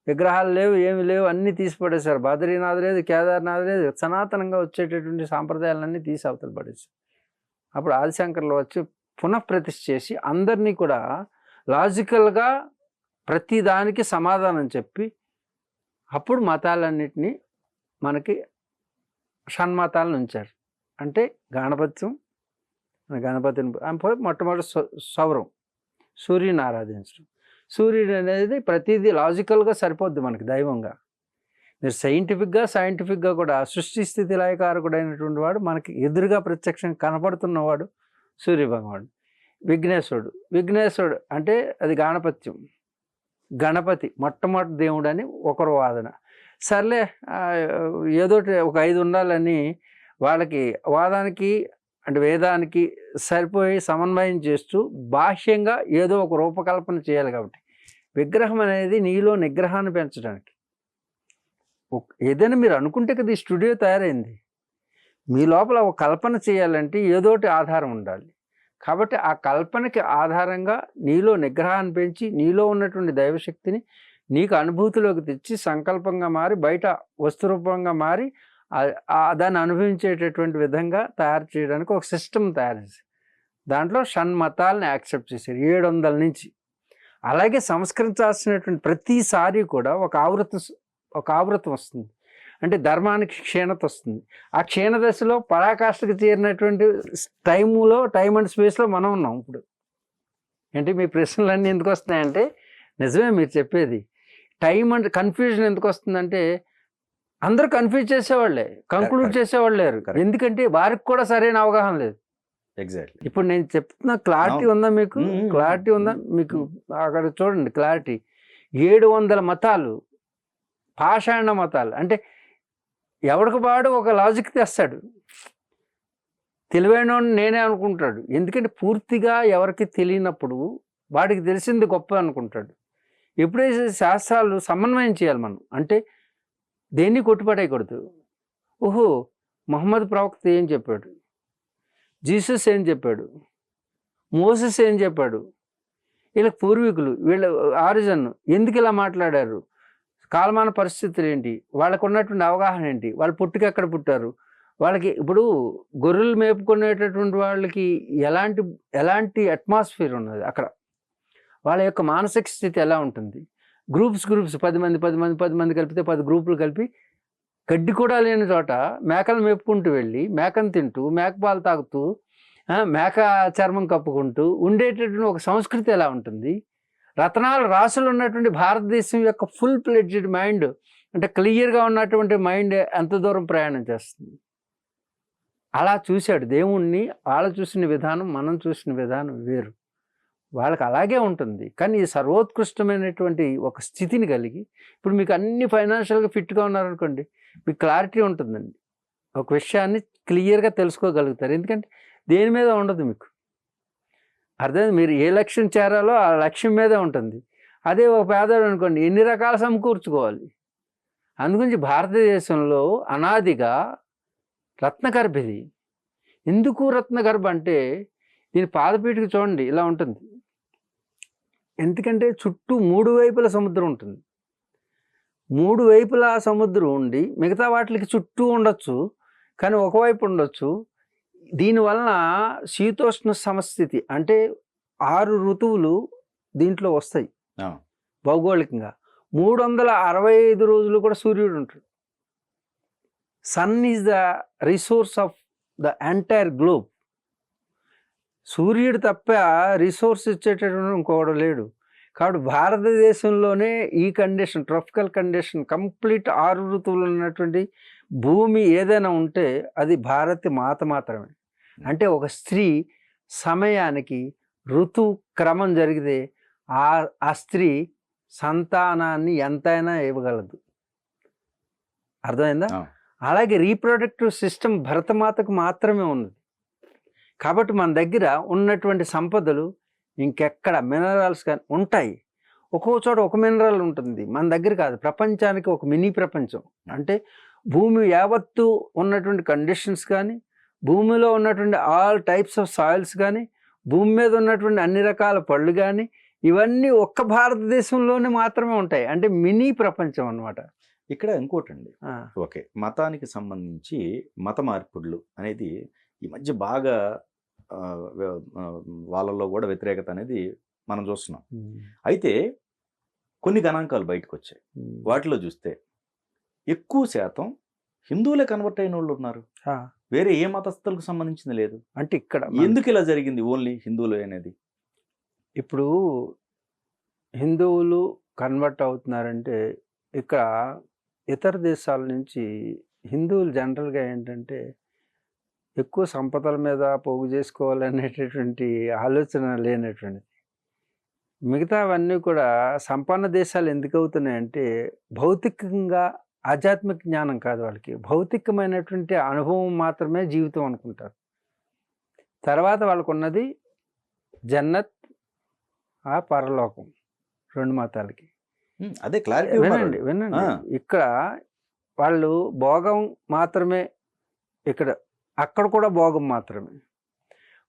విగ్రహాలు లేవు, ఏమి లేవు, అన్నీ తీసి పడేశారు. బద్రీనాథ్ లేదు, కేదార్నాథ్ లేదు, సనాతనంగా వచ్చేటటువంటి సాంప్రదాయాలన్నీ తీసి అవతల పడేశారు. అప్పుడు ఆదిశంకర్లు వచ్చి పునఃప్రతిష్ఠ చేసి అందరినీ కూడా లాజికల్గా ప్రతి దానికి సమాధానం చెప్పి అప్పుడు మతాలన్నిటినీ మనకి షణ్మతాలను ఉంచారు. అంటే గణపతిని మొట్టమొదటి సౌరం, సూర్యుని ఆరాధించడం. సూర్యుడు అనేది ప్రతిదీ లాజికల్గా సరిపోద్ది మనకి దైవంగా. మీరు సైంటిఫిక్గా కూడా సృష్టి స్థితి లయకారకుడైనటువంటి వాడు మనకి ఎదురుగా ప్రత్యక్షంగా కనపడుతున్నవాడు సూర్యభగవానుడు. విఘ్నేశ్వరుడు అంటే అది గాణపత్యం, గణపతి మొట్టమొదటి దేవుడు అని ఒకరు వాదన. సర్లే ఏదో ఒక 5 ఉండాలని వాళ్ళకి వాదానికి అంటే వేదానికి సరిపోయి సమన్వయం చేస్తూ బాహ్యంగా ఏదో ఒక రూపకల్పన చేయాలి. కాబట్టి విగ్రహం అనేది నీలో నిగ్రహాన్ని పెంచడానికి. ఏదైనా మీరు అనుకుంటే కదా ఈ స్టూడియో తయారైంది. మీ లోపల ఒక కల్పన చేయాలంటే ఏదోటి ఆధారం ఉండాలి. కాబట్టి ఆ కల్పనకి ఆధారంగా నీలో నిగ్రహాన్ని పెంచి నీలో ఉన్నటువంటి దైవశక్తిని నీకు అనుభూతిలోకి తెచ్చి సంకల్పంగా మారి బయట వస్తురూపంగా మారి దాన్ని అనుభవించేటటువంటి విధంగా తయారు చేయడానికి ఒక సిస్టమ్ తయారు చేశారు. దాంట్లో షణ్మతాలని యాక్సెప్ట్ చేశారు 700 నుంచి. అలాగే సంస్కరించాల్సినటువంటి ప్రతిసారి కూడా ఒక ఆవృతం వస్తుంది. అంటే ధర్మానికి క్షీణత వస్తుంది. ఆ క్షీణ దశలో పరాకాష్ఠకు చేరినటువంటి టైం అండ్ స్పేస్లో మనం ఉన్నాం ఇప్పుడు. అంటే మీ ప్రశ్నలన్నీ ఎందుకు వస్తున్నాయంటే నిజమే మీరు చెప్పేది. టైం అండ్ కన్ఫ్యూజన్ ఎందుకు వస్తుందంటే అందరూ కన్ఫ్యూజ్ చేసేవాళ్ళే, కంక్లూడ్ చేసేవాళ్ళు లేరు. ఎందుకంటే వారికి కూడా సరైన అవగాహన లేదు. ఎగ్జాక్ట్లీ. ఇప్పుడు నేను చెప్తున్న క్లారిటీ ఉందా మీకు? క్లారిటీ ఉందా మీకు? అక్కడ చూడండి క్లారిటీ. 700 మతాలు, పాషాణ మతాలు. అంటే ఎవడికి వాడు ఒక లాజిక్ తెస్తాడు. తెలివైన నేనే అనుకుంటాడు. ఎందుకంటే పూర్తిగా ఎవరికి తెలియనప్పుడు వాడికి తెలిసింది గొప్ప అనుకుంటాడు. ఎప్పుడైతే శాస్త్రాలు సమన్వయం చేయాలి మనం, అంటే దేన్ని కొట్టుపడేయకూడదు. ఓహో, మహమ్మద్ ప్రవక్త ఏం చెప్పాడు, జీసస్ ఏం చెప్పాడు, మోసెస్ ఏం చెప్పాడు, వీళ్ళ పూర్వీకులు, వీళ్ళ ఆరిజన్ ఎందుకు ఇలా మాట్లాడారు, కాలమాన పరిస్థితులు ఏంటి, వాళ్ళకు ఉన్నటువంటి అవగాహన ఏంటి, వాళ్ళు పుట్టుక ఎక్కడ పుట్టారు, వాళ్ళకి ఇప్పుడు గొర్రెలు మేపుకునేటటువంటి వాళ్ళకి ఎలాంటి అట్మాస్ఫియర్ ఉన్నది అక్కడ, వాళ్ళ యొక్క మానసిక స్థితి ఎలా ఉంటుంది, గ్రూప్స్ 10 మంది కలిపితే 10 గ్రూపులు కలిపి గడ్డి కూడా లేని చోట మేకలు మేపుకుంటూ వెళ్ళి మేకను తింటూ మేకపాలు తాగుతూ మేక చర్మం కప్పుకుంటూ ఉండేటటువంటి ఒక సంస్కృతి ఎలా ఉంటుంది. రత్నాలు రాసులు ఉన్నటువంటి భారతదేశం యొక్క ఫుల్ ప్లెడ్జ్డ్ మైండ్, అంటే క్లియర్గా ఉన్నటువంటి మైండ్ ఎంత దూరం ప్రయాణం చేస్తుంది. అలా చూశాడు దేవుణ్ణి. వాళ్ళు చూసిన విధానం మనం చూసిన విధానం వేరు. వాళ్ళకి అలాగే ఉంటుంది. కానీ ఈ సర్వోత్కృష్టమైనటువంటి ఒక స్థితిని కలిగి ఇప్పుడు మీకు అన్ని ఫైనాన్షియల్గా ఫిట్గా ఉన్నారనుకోండి, మీకు క్లారిటీ ఉంటుందండి. ఒక విషయాన్ని క్లియర్గా తెలుసుకోగలుగుతారు. ఎందుకంటే దేని మీద ఉండదు మీకు అర్థం. మీరు ఏ లక్ష్యం చేరాలో ఆ లక్ష్యం మీదే ఉంటుంది. అదే ఒక పేదవాడు అనుకోండి, ఎన్ని రకాల సమకూర్చుకోవాలి. అందుగురించి భారతదేశంలో అనాదిగా రత్నగర్భ ఇది. ఎందుకు రత్నగర్భ అంటే దీని పాదపీఠకు చూడండి ఇలా ఉంటుంది. ఎందుకంటే చుట్టూ 3 వైపుల సముద్రం ఉంటుంది. 3 వైపులా సముద్రం ఉండి మిగతా వాటికి చుట్టూ ఉండొచ్చు, కానీ ఒకవైపు ఉండొచ్చు. దీనివలన శీతోష్ణ సమస్థితి అంటే 6 ఋతువులు దీంట్లో వస్తాయి భౌగోళికంగా. 365 రోజులు కూడా సూర్యుడు ఉంటాడు. Sun is the resource of the entire globe. సూర్యుడు తప్ప రిసోర్స్ ఇచ్చేటటువంటి ఇంకోడు లేడు. కాబట్టి భారతదేశంలోనే ఈ కండిషన్, ట్రాపికల్ కండిషన్, కంప్లీట్ 6 ఋతువులు ఉన్నటువంటి భూమి ఏదైనా ఉంటే అది భారతి మాత మాత్రమే. అంటే ఒక స్త్రీ సమయానికి ఋతు క్రమం జరిగితే ఆ స్త్రీ సంతానాన్ని ఎంతైనా ఇవ్వగలదు. అర్థమైందా? అలాగే రీప్రొడక్టివ్ సిస్టమ్ భరతమాతకు మాత్రమే ఉన్నది. కాబట్టి మన దగ్గర ఉన్నటువంటి సంపదలు ఇంకెక్కడ మినరల్స్ కానీ ఉంటాయి. ఒక్కో చోట ఒక మినరల్ ఉంటుంది, మన దగ్గర కాదు. ప్రపంచానికి ఒక మినీ ప్రపంచం. అంటే భూమి యావత్తు ఉన్నటువంటి కండిషన్స్ కానీ, భూమిలో ఉన్నటువంటి ఆల్ టైప్స్ ఆఫ్ సాయిల్స్ కానీ, భూమి మీద ఉన్నటువంటి అన్ని రకాల పళ్ళు కానీ, ఇవన్నీ ఒక్క భారతదేశంలోనే మాత్రమే ఉంటాయి. అంటే మినీ ప్రపంచం అన్నమాట. ఇక్కడ ఇంకోటండి. ఆ, ఓకే. మతానికి సంబంధించి మత మార్పిడులు అనేది ఈ మధ్య బాగా వాళ్ళలో కూడా వ్యతిరేకత అనేది మనం చూస్తున్నాం. అయితే కొన్ని గణాంకాలు బయటకు వచ్చాయి. వాటిలో చూస్తే ఎక్కువ శాతం హిందువులే కన్వర్ట్ అయిన వాళ్ళు ఉన్నారు. ఆ, వేరే ఏ మతస్థులకు సంబంధించింది లేదు. అంటే ఇక్కడ ఎందుకు ఇలా జరిగింది ఓన్లీ హిందువులు అనేది? ఇప్పుడు హిందువులు కన్వర్ట్ అవుతున్నారంటే ఇక్కడ ఇతర దేశాల నుంచి హిందువులు జనరల్గా ఏంటంటే ఎక్కువ సంపదల మీద పోగు చేసుకోవాలనేటటువంటి ఆలోచన లేనటువంటిది. మిగతావన్నీ కూడా సంపన్న దేశాలు ఎందుకు అవుతున్నాయంటే భౌతికంగా ఆధ్యాత్మిక జ్ఞానం కాదు వాళ్ళకి, భౌతికమైనటువంటి అనుభవం మాత్రమే జీవితం అనుకుంటారు. తర్వాత వాళ్ళకు ఉన్నది జన్నత్, ఆ పరలోకం, రెండు మతాలకి. అదే క్లారిటీ వినండి వినండి, ఇక్కడ వాళ్ళు భోగం మాత్రమే, ఇక్కడ అక్కడ కూడా భోగం మాత్రమే.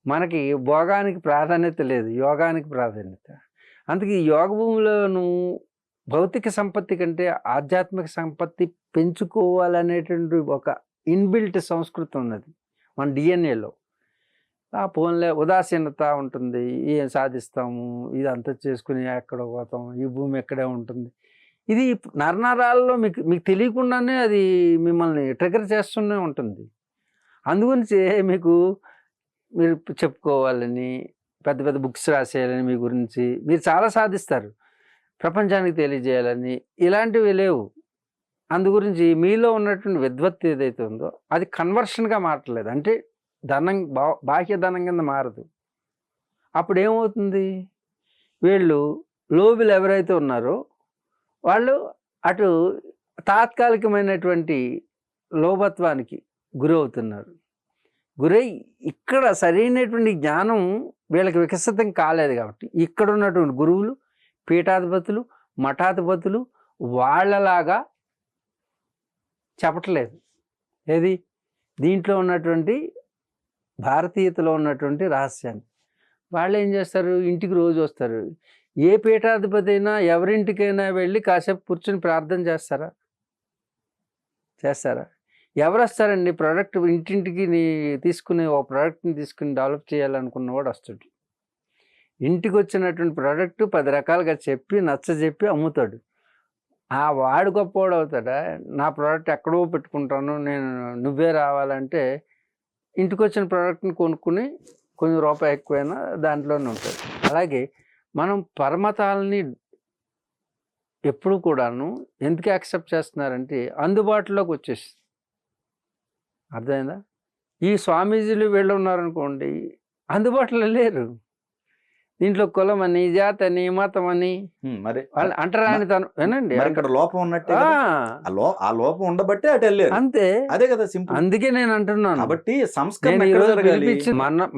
మనకి భోగానికి ప్రాధాన్యత లేదు, యోగానికి ప్రాధాన్యత. అందుకే ఈ యోగ భూమిలోను భౌతిక సంపత్తి కంటే ఆధ్యాత్మిక సంపత్తి పెంచుకోవాలనేటువంటి ఒక ఇన్బిల్ట్ సంస్కృతి ఉన్నది మన డిఎన్ఏలో. ఆ పోన్లే ఉదాసీనత ఉంటుంది, ఏం సాధిస్తాము, ఇదంతా చేసుకుని ఎక్కడ పోతాం, ఈ భూమి ఎక్కడే ఉంటుంది. ఇది నరనరాల్లో మీకు మీకు తెలియకుండానే అది మిమ్మల్ని ట్రిగర్ చేస్తూనే ఉంటుంది. అందుగురించి మీకు మీరు చెప్పుకోవాలని, పెద్ద పెద్ద బుక్స్ రాసేయాలని, మీ గురించి మీరు చాలా సాధిస్తారు, ప్రపంచానికి తెలియజేయాలని, ఇలాంటివి లేవు. అందు గురించి మీలో ఉన్నటువంటి విద్వత్తు ఏదైతే ఉందో అది కన్వర్షన్గా మారట్లేదు. అంటే ధనం బాహ్య ధనం కింద మారదు. అప్పుడు ఏమవుతుంది, వీళ్ళు లోబులు ఎవరైతే ఉన్నారో వాళ్ళు అటు తాత్కాలికమైనటువంటి లోభత్వానికి గురవుతున్నారు. గురై ఇక్కడ సరైనటువంటి జ్ఞానం వీళ్ళకి వికసితం కాలేదు. కాబట్టి ఇక్కడ ఉన్నటువంటి గురువులు, పీఠాధిపతులు, మఠాధిపతులు వాళ్ళలాగా చెప్పట్లేదు. ఏది దీంట్లో ఉన్నటువంటి భారతీయతలో ఉన్నటువంటి రహస్యాన్ని. వాళ్ళు ఏం చేస్తారు, ఇంటికి రోజు వస్తారు. ఏ పీఠాధిపతి అయినా ఎవరింటికైనా వెళ్ళి కాసేపు కూర్చొని ప్రార్థన చేస్తారా? చేస్తారా? ఎవరు వస్తారండి? ప్రోడక్ట్ ఇంటింటికి తీసుకుని ఒక ప్రోడక్ట్ని తీసుకుని డెవలప్ చేయాలనుకున్నవాడు వస్తాడు. ఇంటికి వచ్చినటువంటి ప్రోడక్ట్ 10 రకాలుగా చెప్పి నచ్చజెప్పి అమ్ముతాడు. ఆ వాడు గొప్పవాడు అవుతాడా? నా ప్రోడక్ట్ ఎక్కడో పెట్టుకుంటాను నేను, నువ్వే రావాలంటే ఇంటికి వచ్చిన ప్రోడక్ట్ని కొనుక్కుని కొంచెం రూపాయి ఎక్కువైనా దాంట్లోనే ఉంటుంది. అలాగే మనం పరమతాలని ఎప్పుడు కూడాను ఎందుకు యాక్సెప్ట్ చేస్తున్నారంటే అందుబాటులోకి వచ్చేసి. అర్థమైందా? ఈ స్వామీజీలు వీళ్ళు ఉన్నారనుకోండి, అందుబాటులో లేరు. దీంట్లో కులం అని, జాతి అని, మతం అని మరి వాళ్ళు అంటరాని తను. వినండి, ఇక్కడ లోపం ఉన్నట్టే. ఆ లోపం ఉండబట్టే అటు వెళ్ళారు. అంతే. అదే కదా సింపుల్. అందుకే నేను అంటున్నాను. కాబట్టి సంస్కరణ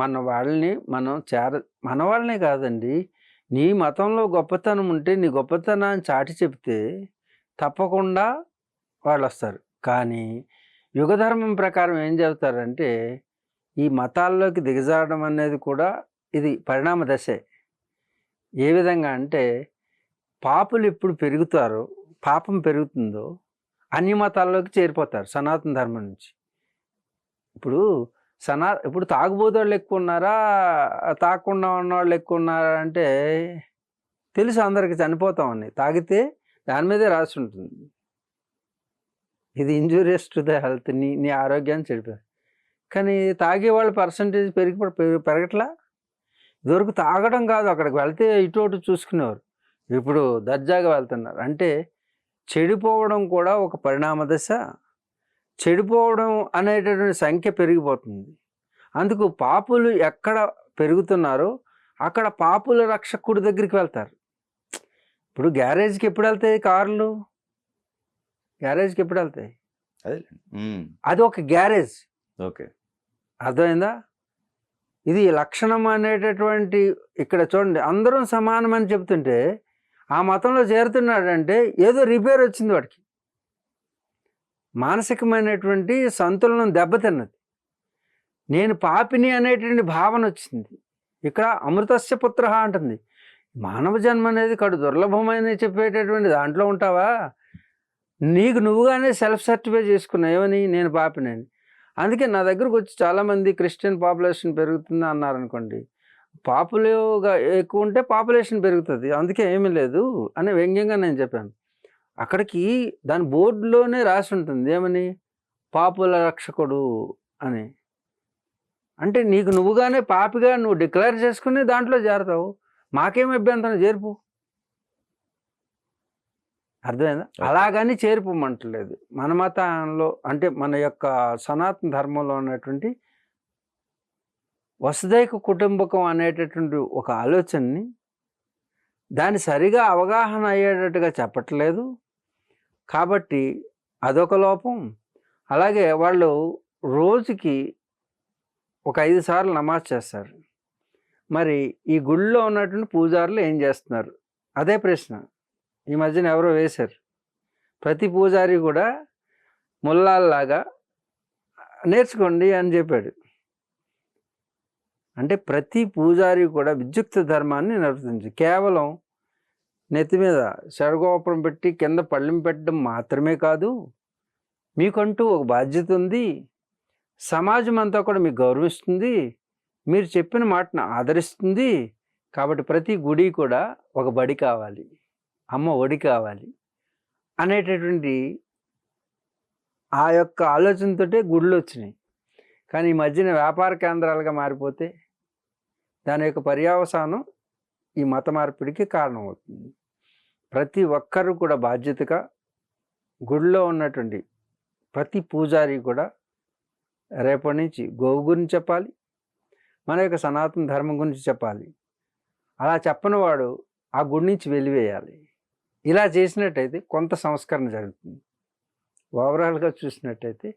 మన వాళ్ళని మనం మన వాళ్ళనే కాదండి, నీ మతంలో గొప్పతనం ఉంటే నీ గొప్పతనాన్ని చాటి చెప్తే తప్పకుండా వాళ్ళు వస్తారు. కానీ యుగధర్మం ప్రకారం ఏం చెబుతారంటే ఈ మతాల్లోకి దిగజారడం అనేది కూడా ఇది పరిణామ దశే. ఏ విధంగా అంటే పాపులు ఎప్పుడు పెరుగుతారో, పాపం పెరుగుతుందో అన్ని మతాల్లోకి చేరిపోతారు సనాతన ధర్మం నుంచి. ఇప్పుడు తాగుబోతోళ్ళు ఎక్కువ ఉన్నారా, తాగకుండా ఉన్నవాళ్ళు ఎక్కువ ఉన్నారా అంటే తెలుసు అందరికి, చనిపోతామని. తాగితే దాని మీదే రాసి ఉంటుంది, ఇది ఇంజూరియస్ టు ద హెల్త్, నీ ఆరోగ్యాన్ని చెడిపోయి. కానీ తాగే వాళ్ళ పర్సంటేజ్ పెరగట్లా. ఇదివరకు తాగడం కాదు, అక్కడికి వెళ్తే ఇటు అటు చూసుకునేవారు, ఇప్పుడు దర్జాగా వెళ్తున్నారు. అంటే చెడిపోవడం కూడా ఒక పరిణామ దశ. చెడిపోవడం అనేటటువంటి సంఖ్య పెరిగిపోతుంది. అందుకు పాపులు ఎక్కడ పెరుగుతున్నారో అక్కడ పాపుల రక్షకుడి దగ్గరికి వెళ్తారు. ఇప్పుడు గ్యారేజ్కి ఎప్పుడు వెళ్తాయి కార్లు? గ్యారేజ్కి ఎప్పుడు వెళ్తాయి? అది ఒక గ్యారేజ్. ఓకే, అర్థమైందా? ఇది లక్షణం అనేటటువంటి. ఇక్కడ చూడండి, అందరం సమానమని చెప్తుంటే ఆ మతంలో చేరుతున్నాడంటే ఏదో రిపేర్ వచ్చింది వాడికి, మానసికమైనటువంటి సంతులనం దెబ్బతిన్నది. నేను పాపిని అనేటువంటి భావన వచ్చింది. ఇక్కడ అమృతస్య పుత్ర అంటుంది. మానవ జన్మ అనేది కడు దుర్లభమైన చెప్పేటటువంటి దాంట్లో ఉంటావా? నీకు నువ్వుగానే సెల్ఫ్ సర్టిఫై చేసుకున్నావు ఏమని, నేను పాపినని. అందుకే నా దగ్గరకు వచ్చి చాలామంది క్రిస్టియన్ పాపులేషన్ పెరుగుతుంది అన్నారనుకోండి, పాపులుగా ఎక్కువ ఉంటే పాపులేషన్ పెరుగుతుంది, అందుకే ఏమీ లేదు అని వ్యంగ్యంగా నేను చెప్పాను. అక్కడికి దాని బోర్డులోనే రాసి ఉంటుంది ఏమని, పాపుల రక్షకుడు అని. అంటే నీకు నువ్వుగానే పాపిగా నువ్వు డిక్లేర్ చేసుకుని దాంట్లో చేరతావు, మాకేం అభ్యంతరం, చేర్పు. అర్థమైందా? అలాగని చేరిపోమంటలేదు. మన మతంలో అంటే మన యొక్క సనాతన ధర్మంలో ఉన్నటువంటి వసుదైక కుటుంబకం అనేటటువంటి ఒక ఆలోచనని దాన్ని సరిగా అవగాహన అయ్యేటట్టుగా చెప్పట్లేదు. కాబట్టి అదొక లోపం. అలాగే వాళ్ళు రోజుకి ఒక 5 సార్లు నమాజ్ చేస్తారు. మరి ఈ గుళ్ళో ఉన్నటువంటి పూజారులు ఏం చేస్తున్నారు? అదే ప్రశ్న ఈ మధ్యన ఎవరో వేశారు. ప్రతి పూజారి కూడా ముల్లాల్లాగా నేర్చుకోండి అని చెప్పాడు. అంటే ప్రతి పూజారి కూడా విద్యుక్త ధర్మాన్ని నిర్వర్తించి కేవలం నెత్తి మీద షడగోపురం పెట్టి కింద పళ్ళెం పెట్టడం మాత్రమే కాదు, మీకంటూ ఒక బాధ్యత ఉంది. సమాజం అంతా కూడా మీకు గౌరవిస్తుంది, మీరు చెప్పిన మాటను ఆదరిస్తుంది. కాబట్టి ప్రతి గుడి కూడా ఒక బడి కావాలి, అమ్మ ఒడి కావాలి అనేటటువంటి ఆ యొక్క ఆలోచనతోటే గుళ్ళు వచ్చినాయి. కానీ ఈ మధ్యన వ్యాపార కేంద్రాలుగా మారిపోతే దాని యొక్క పర్యవసానం ఈ మత మార్పిడికి కారణమవుతుంది. ప్రతి ఒక్కరూ కూడా బాధ్యతగా గుడిలో ఉన్నటువంటి ప్రతి పూజారి కూడా రేపటి నుంచి గోవు గురించి చెప్పాలి, మన యొక్క సనాతన ధర్మం గురించి చెప్పాలి. అలా చెప్పని వాడు ఆ గుడి నుంచి వెలివేయాలి. ఇలా చేసినట్టయితే కొంత సంస్కరణ జరుగుతుంది. ఓవరాల్గా చూసినట్టయితే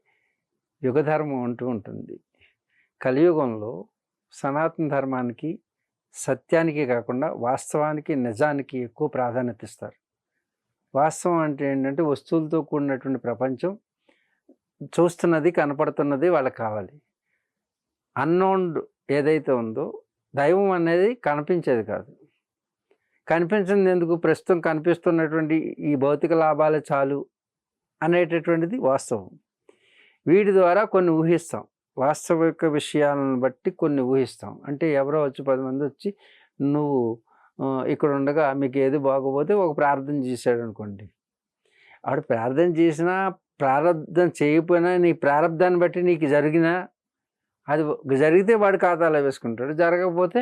యుగధర్మం అంటూ ఉంటుంది. కలియుగంలో సనాతన ధర్మానికి, సత్యానికి కాకుండా వాస్తవానికి, నిజానికి ఎక్కువ ప్రాధాన్యత ఇస్తారు. వాస్తవం అంటే ఏంటంటే వస్తువులతో కూడినటువంటి ప్రపంచం, చూస్తున్నది కనపడుతున్నది వాళ్ళకి కావాలి. అన్నోన్డ్ ఏదైతే ఉందో దైవం అనేది కనిపించేది కాదు. కనిపించింది ఎందుకు? ప్రస్తుతం కనిపిస్తున్నటువంటి ఈ భౌతిక లాభాలే చాలు అనేటటువంటిది వాస్తవం. వీటి ద్వారా కొన్ని ఊహిస్తాం, వాస్తవిక విషయాలను బట్టి కొన్ని ఊహిస్తాం. అంటే ఎవరో వచ్చి 10 మంది వచ్చి నువ్వు ఇక్కడ ఉండగా మీకు ఏది బాగోపోతే ఒక ప్రార్థన చేశాడు అనుకోండి, ఆడు ప్రార్థన చేసినా ప్రారంధం చేయకపోయినా నీ ప్రారంధాన్ని బట్టి నీకు జరిగినా అది జరిగితే వాడు ఖాతాలో వేసుకుంటాడు, జరగకపోతే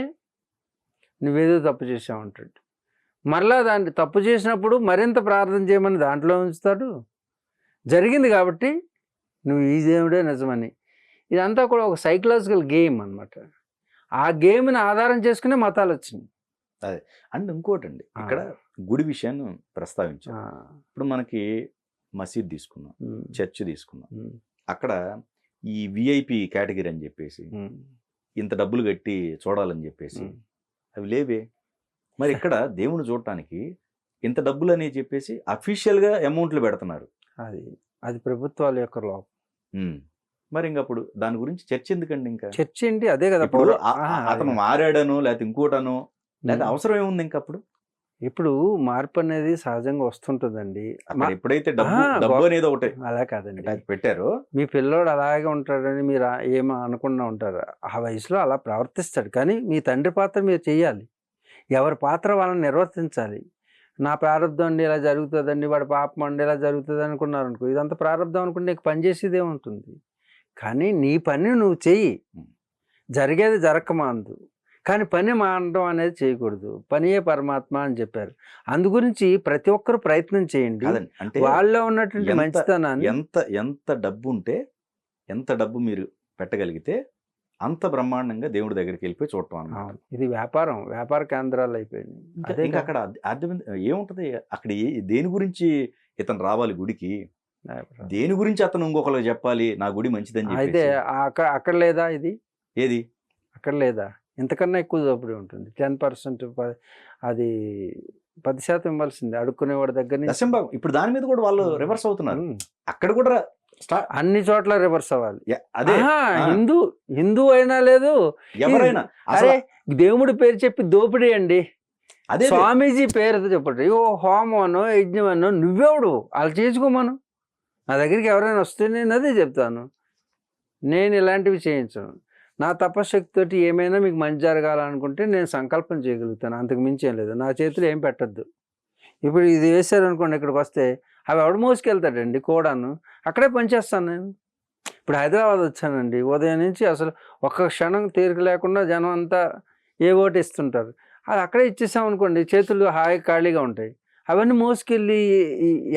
నువ్వేదో తప్పు చేసావు అంటాడు. మరలా దాన్ని తప్పు చేసినప్పుడు మరింత ప్రార్థన చేయమని దాంట్లో ఉంచుతాడు. జరిగింది కాబట్టి నువ్వు ఈ దేవుడే నిజమని. ఇదంతా కూడా ఒక సైకలాజికల్ గేమ్ అన్నమాట. ఆ గేమ్ని ఆధారం చేసుకునే మతాలు వచ్చినాయి. అదే. అండ్ ఇంకోటండి, ఇక్కడ గుడి విషయాన్ని ప్రస్తావించాం. ఇప్పుడు మనకి మసీద్ తీసుకున్నాం, చర్చ్ తీసుకున్నాం. అక్కడ ఈ విఐపి కేటగిరీ అని చెప్పేసి ఇంత డబ్బులు కట్టి చూడాలని చెప్పేసి అవి లేవే. మరి ఇక్కడ దేవుని చూడటానికి ఇంత డబ్బులు అని చెప్పేసి అఫీషియల్గా అమౌంట్లు పెడుతున్నారు. అది ప్రభుత్వాల యొక్క లోపం. మరి ఇంకప్పుడు దాని గురించి చర్చ ఎందుకండి? ఇంకా చర్చ ఏంటి? అదే కదా, ఇప్పుడు అతను మారాడను లేకపోతే ఇంకోటను, లేకపోతే అవసరం ఏముంది ఇంకప్పుడు? ఇప్పుడు మార్పు అనేది సహజంగా వస్తుంటుందండి. ఎప్పుడైతే డబ్బు అనేది ఒకటి అలా కాదండి పెట్టారు, మీ పిల్లోడు అలాగే ఉంటాడని మీరు ఏమో అనుకున్నా ఉంటారు. ఆ వయసులో అలా ప్రవర్తిస్తాడు. కానీ మీ తండ్రి పాత్ర మీరు చెయ్యాలి, ఎవరి పాత్ర వాళ్ళని నిర్వర్తించాలి. నా ప్రారంభం అండి ఇలా జరుగుతుందండి, వాడి పాపం అండి ఇలా జరుగుతుంది అనుకున్నారు అనుకో, ఇదంతా ప్రారంభం అనుకుంటే నీకు పని చేసేదే ఉంటుంది. కానీ నీ పని నువ్వు చెయ్యి, జరిగేది జరగకమాందు. కానీ పని మానడం అనేది చేయకూడదు, పనియే పరమాత్మ అని చెప్పారు. అందు గురించి ప్రతి ఒక్కరు ప్రయత్నం చేయండి. వాళ్ళలో ఉన్నటువంటి మంచితనాన్ని, ఎంత డబ్బు ఉంటే ఎంత డబ్బు మీరు పెట్టగలిగితే అంత బ్రహ్మాండంగా దేవుడి దగ్గరికి వెళ్ళిపోయి చూడటం అన్నమాట. ఇది వ్యాపార కేంద్రాలు అయిపోయింది. అదే అక్కడ అర్థం ఏముంటది అక్కడ? దేని గురించి ఇతను రావాలి గుడికి, దేని గురించి అతను ఇంకొకరికి చెప్పాలి నా గుడి మంచిదని చెప్పి? అయితే అక్కడ లేదా ఇది? ఏది అక్కడ లేదా? ఇంతకన్నా ఎక్కువ దోపిడీ ఉంటుంది. 10%, అది 10% ఇవ్వాల్సింది అడుక్కునేవాడి దగ్గర నుంచి. ఇప్పుడు దాని మీద కూడా వాళ్ళు రివర్స్ అవుతున్నారు. అక్కడ కూడా అన్ని చోట్ల రివర్స్ అవ్వాలి. అదే హిందూ అయినా లేదు, ఎవరైనా అరే దేవుడి పేరు చెప్పి దోపిడీ అండి. అదే స్వామీజీ పేరుతో చెప్పండి, ఓ హోమనో యజ్ఞమనో నువ్వెవడు వాళ్ళు చేసుకోమను. నా దగ్గరికి ఎవరైనా వస్తే నేను అదే చెప్తాను, నేను ఇలాంటివి చేయించను. నా తపశక్తితోటి ఏమైనా మీకు మంచి జరగాలనుకుంటే నేను సంకల్పం చేయగలుగుతాను, అంతకు మించి ఏం లేదు. నా చేతిలో ఏం పెట్టద్దు. ఇప్పుడు ఇది వేసారనుకోండి, ఇక్కడికి వస్తే అవి ఎవడు మోసుకెళ్తాడండి కూడాను, అక్కడే పనిచేస్తాను నేను. ఇప్పుడు హైదరాబాద్ వచ్చానండి, ఉదయం నుంచి అసలు ఒక్క క్షణం తీరిక లేకుండా జనం అంతా ఏ ఓటు ఇస్తుంటారు. అది అక్కడే ఇచ్చేసామనుకోండి, చేతులు హాయి ఖాళీగా ఉంటాయి. అవన్నీ మోసుకెళ్ళి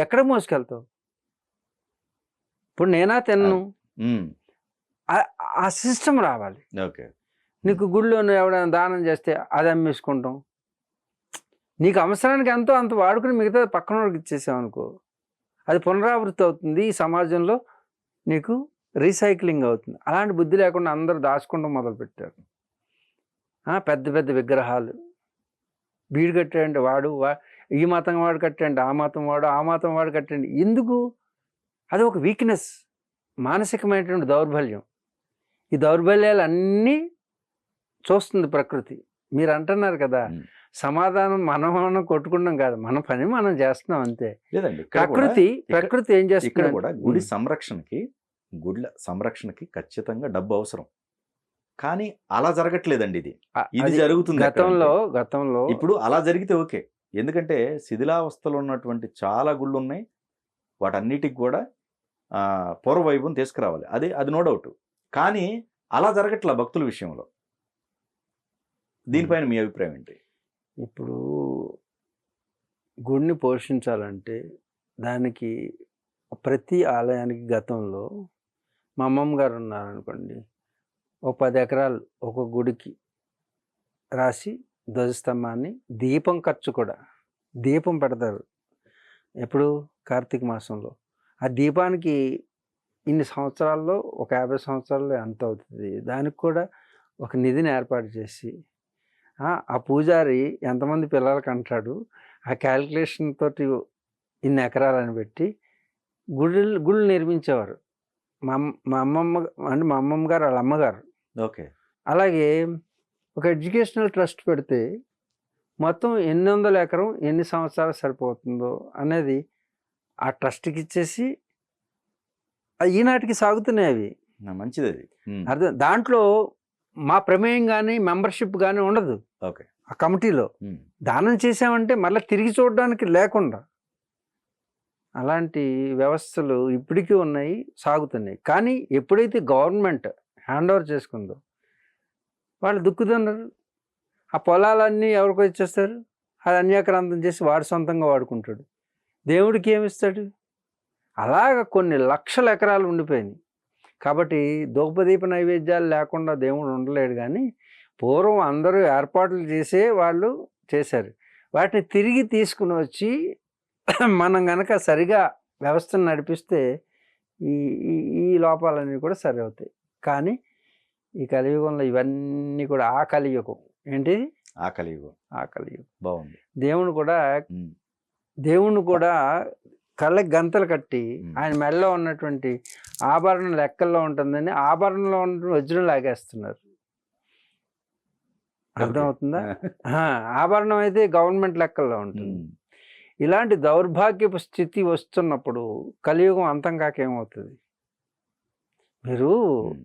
ఎక్కడ మోసుకెళ్తావు? ఇప్పుడు నేనా తిన్ను, ఆ సిస్టమ్ రావాలి. ఓకే, నీకు గుళ్ళో ఎవడైనా దానం చేస్తే అది అమ్మేసుకుంటాం. నీకు అవసరానికి ఎంతో అంత వాడుకుని మిగతా పక్కన వాడికి ఇచ్చేసావు అనుకో, అది పునరావృతి అవుతుంది. ఈ సమాజంలో నీకు రీసైక్లింగ్ అవుతుంది. అలాంటి బుద్ధి లేకుండా అందరూ దాచుకుంటాం మొదలుపెట్టారు. పెద్ద పెద్ద విగ్రహాలు, వీడు కట్టాడంటే వాడు, ఈ మతం వాడు కట్టాడంటే ఆ మతం వాడు, ఆ మతం వాడు కట్టాడండి. ఎందుకు? అది ఒక వీక్నెస్, మానసికమైనటువంటి దౌర్బల్యం. ఈ దౌర్బల్యాలన్నీ చూస్తుంది ప్రకృతి. మీరు అంటున్నారు కదా, సమాధానం మనం కొట్టుకుంటాం కాదు, మన పని మనం చేస్తున్నాం అంతే. లేదండి, ప్రకృతి ఏం చేస్తుంది? ఇక్కడ కూడా గుడి గుడ్ల సంరక్షణకి ఖచ్చితంగా డబ్బు అవసరం, కానీ అలా జరగట్లేదండి. ఇది జరుగుతుంది గతంలో. ఇప్పుడు అలా జరిగితే ఓకే, ఎందుకంటే శిథిలావస్థలో ఉన్నటువంటి చాలా గుళ్ళు ఉన్నాయి, వాటన్నిటికి కూడా పూర్వవైభవం తీసుకురావాలి, అది నో డౌట్. కానీ అలా జరగట్లా భక్తుల విషయంలో. దీనిపైన మీ అభిప్రాయం ఏంటి? ఇప్పుడు గుడిని పోషించాలంటే దానికి ప్రతి ఆలయానికి గతంలో మా అమ్మమ్మ గారు ఉన్నారనుకోండి, ఒక 10 ఎకరాలు ఒక గుడికి రాసి ధ్వజస్తంభాన్ని, దీపం ఖర్చు కూడా, దీపం పెడతారు ఎప్పుడు కార్తీక మాసంలో. ఆ దీపానికి ఇన్ని సంవత్సరాల్లో, ఒక 50 సంవత్సరాల్లో ఎంత అవుతుంది, దానికి కూడా ఒక నిధిని ఏర్పాటు చేసి, ఆ పూజారి ఎంతమంది పిల్లలకి అంటాడు, ఆ క్యాలిక్యులేషన్ తోటి ఇన్ని ఎకరాలని పెట్టి గుళ్ళు నిర్మించేవారు. మా అమ్మమ్మ అంటే మా అమ్మమ్మ గారు వాళ్ళ అమ్మగారు. ఓకే, అలాగే ఒక ఎడ్యుకేషనల్ ట్రస్ట్ పెడితే మొత్తం 800 ఎకరం ఎన్ని సంవత్సరాలు సరిపోతుందో అనేది ఆ ట్రస్ట్కి ఇచ్చేసి ఈనాటికి సాగుతున్నాయి అవి. మంచిది అది. అర్థం, దాంట్లో మా ప్రమేయం కానీ మెంబర్షిప్ కానీ ఉండదు. ఓకే, ఆ కమిటీలో దానం చేసామంటే మళ్ళీ తిరిగి చూడడానికి లేకుండా, అలాంటి వ్యవస్థలు ఇప్పటికీ ఉన్నాయి, సాగుతున్నాయి. కానీ ఎప్పుడైతే గవర్నమెంట్ హ్యాండ్ ఓవర్ చేసుకుందో వాళ్ళు దుక్కుతున్నారు. ఆ పొలాలన్నీ ఎవరికో ఇచ్చేస్తారు, అది అన్యాక్రాంతం చేసి వాడు సొంతంగా వాడుకుంటాడు. దేవుడికి ఏమిస్తాడు? అలాగ కొన్ని లక్షల ఎకరాలు ఉండిపోయినాయి. కాబట్టి ధూపదీప నైవేద్యాలు లేకుండా దేవుడు ఉండలేడు. కానీ పూర్వం అందరూ ఏర్పాట్లు చేసే వాళ్ళు చేశారు. వాటిని తిరిగి తీసుకుని వచ్చి మనం కనుక సరిగా వ్యవస్థను నడిపిస్తే ఈ లోపాలన్నీ కూడా సరి అవుతాయి. కానీ ఈ కలియుగంలో ఇవన్నీ కూడా ఆ కలియుగం ఏంటి? ఆ కలియుగం బాగుంది. దేవుణ్ణి కూడా కళ్ళకి గంతలు కట్టి ఆయన మెడలో ఉన్నటువంటి ఆభరణం లెక్కల్లో ఉంటుందని ఆభరణంలో ఉన్నటువంటి వజ్రం లాగేస్తున్నారు. అర్థమవుతుందా? ఆభరణం అయితే గవర్నమెంట్ లెక్కల్లో ఉంటుంది. ఇలాంటి దౌర్భాగ్యపు స్థితి వస్తున్నప్పుడు కలియుగం అంతం కాక ఏమవుతుంది? మీరు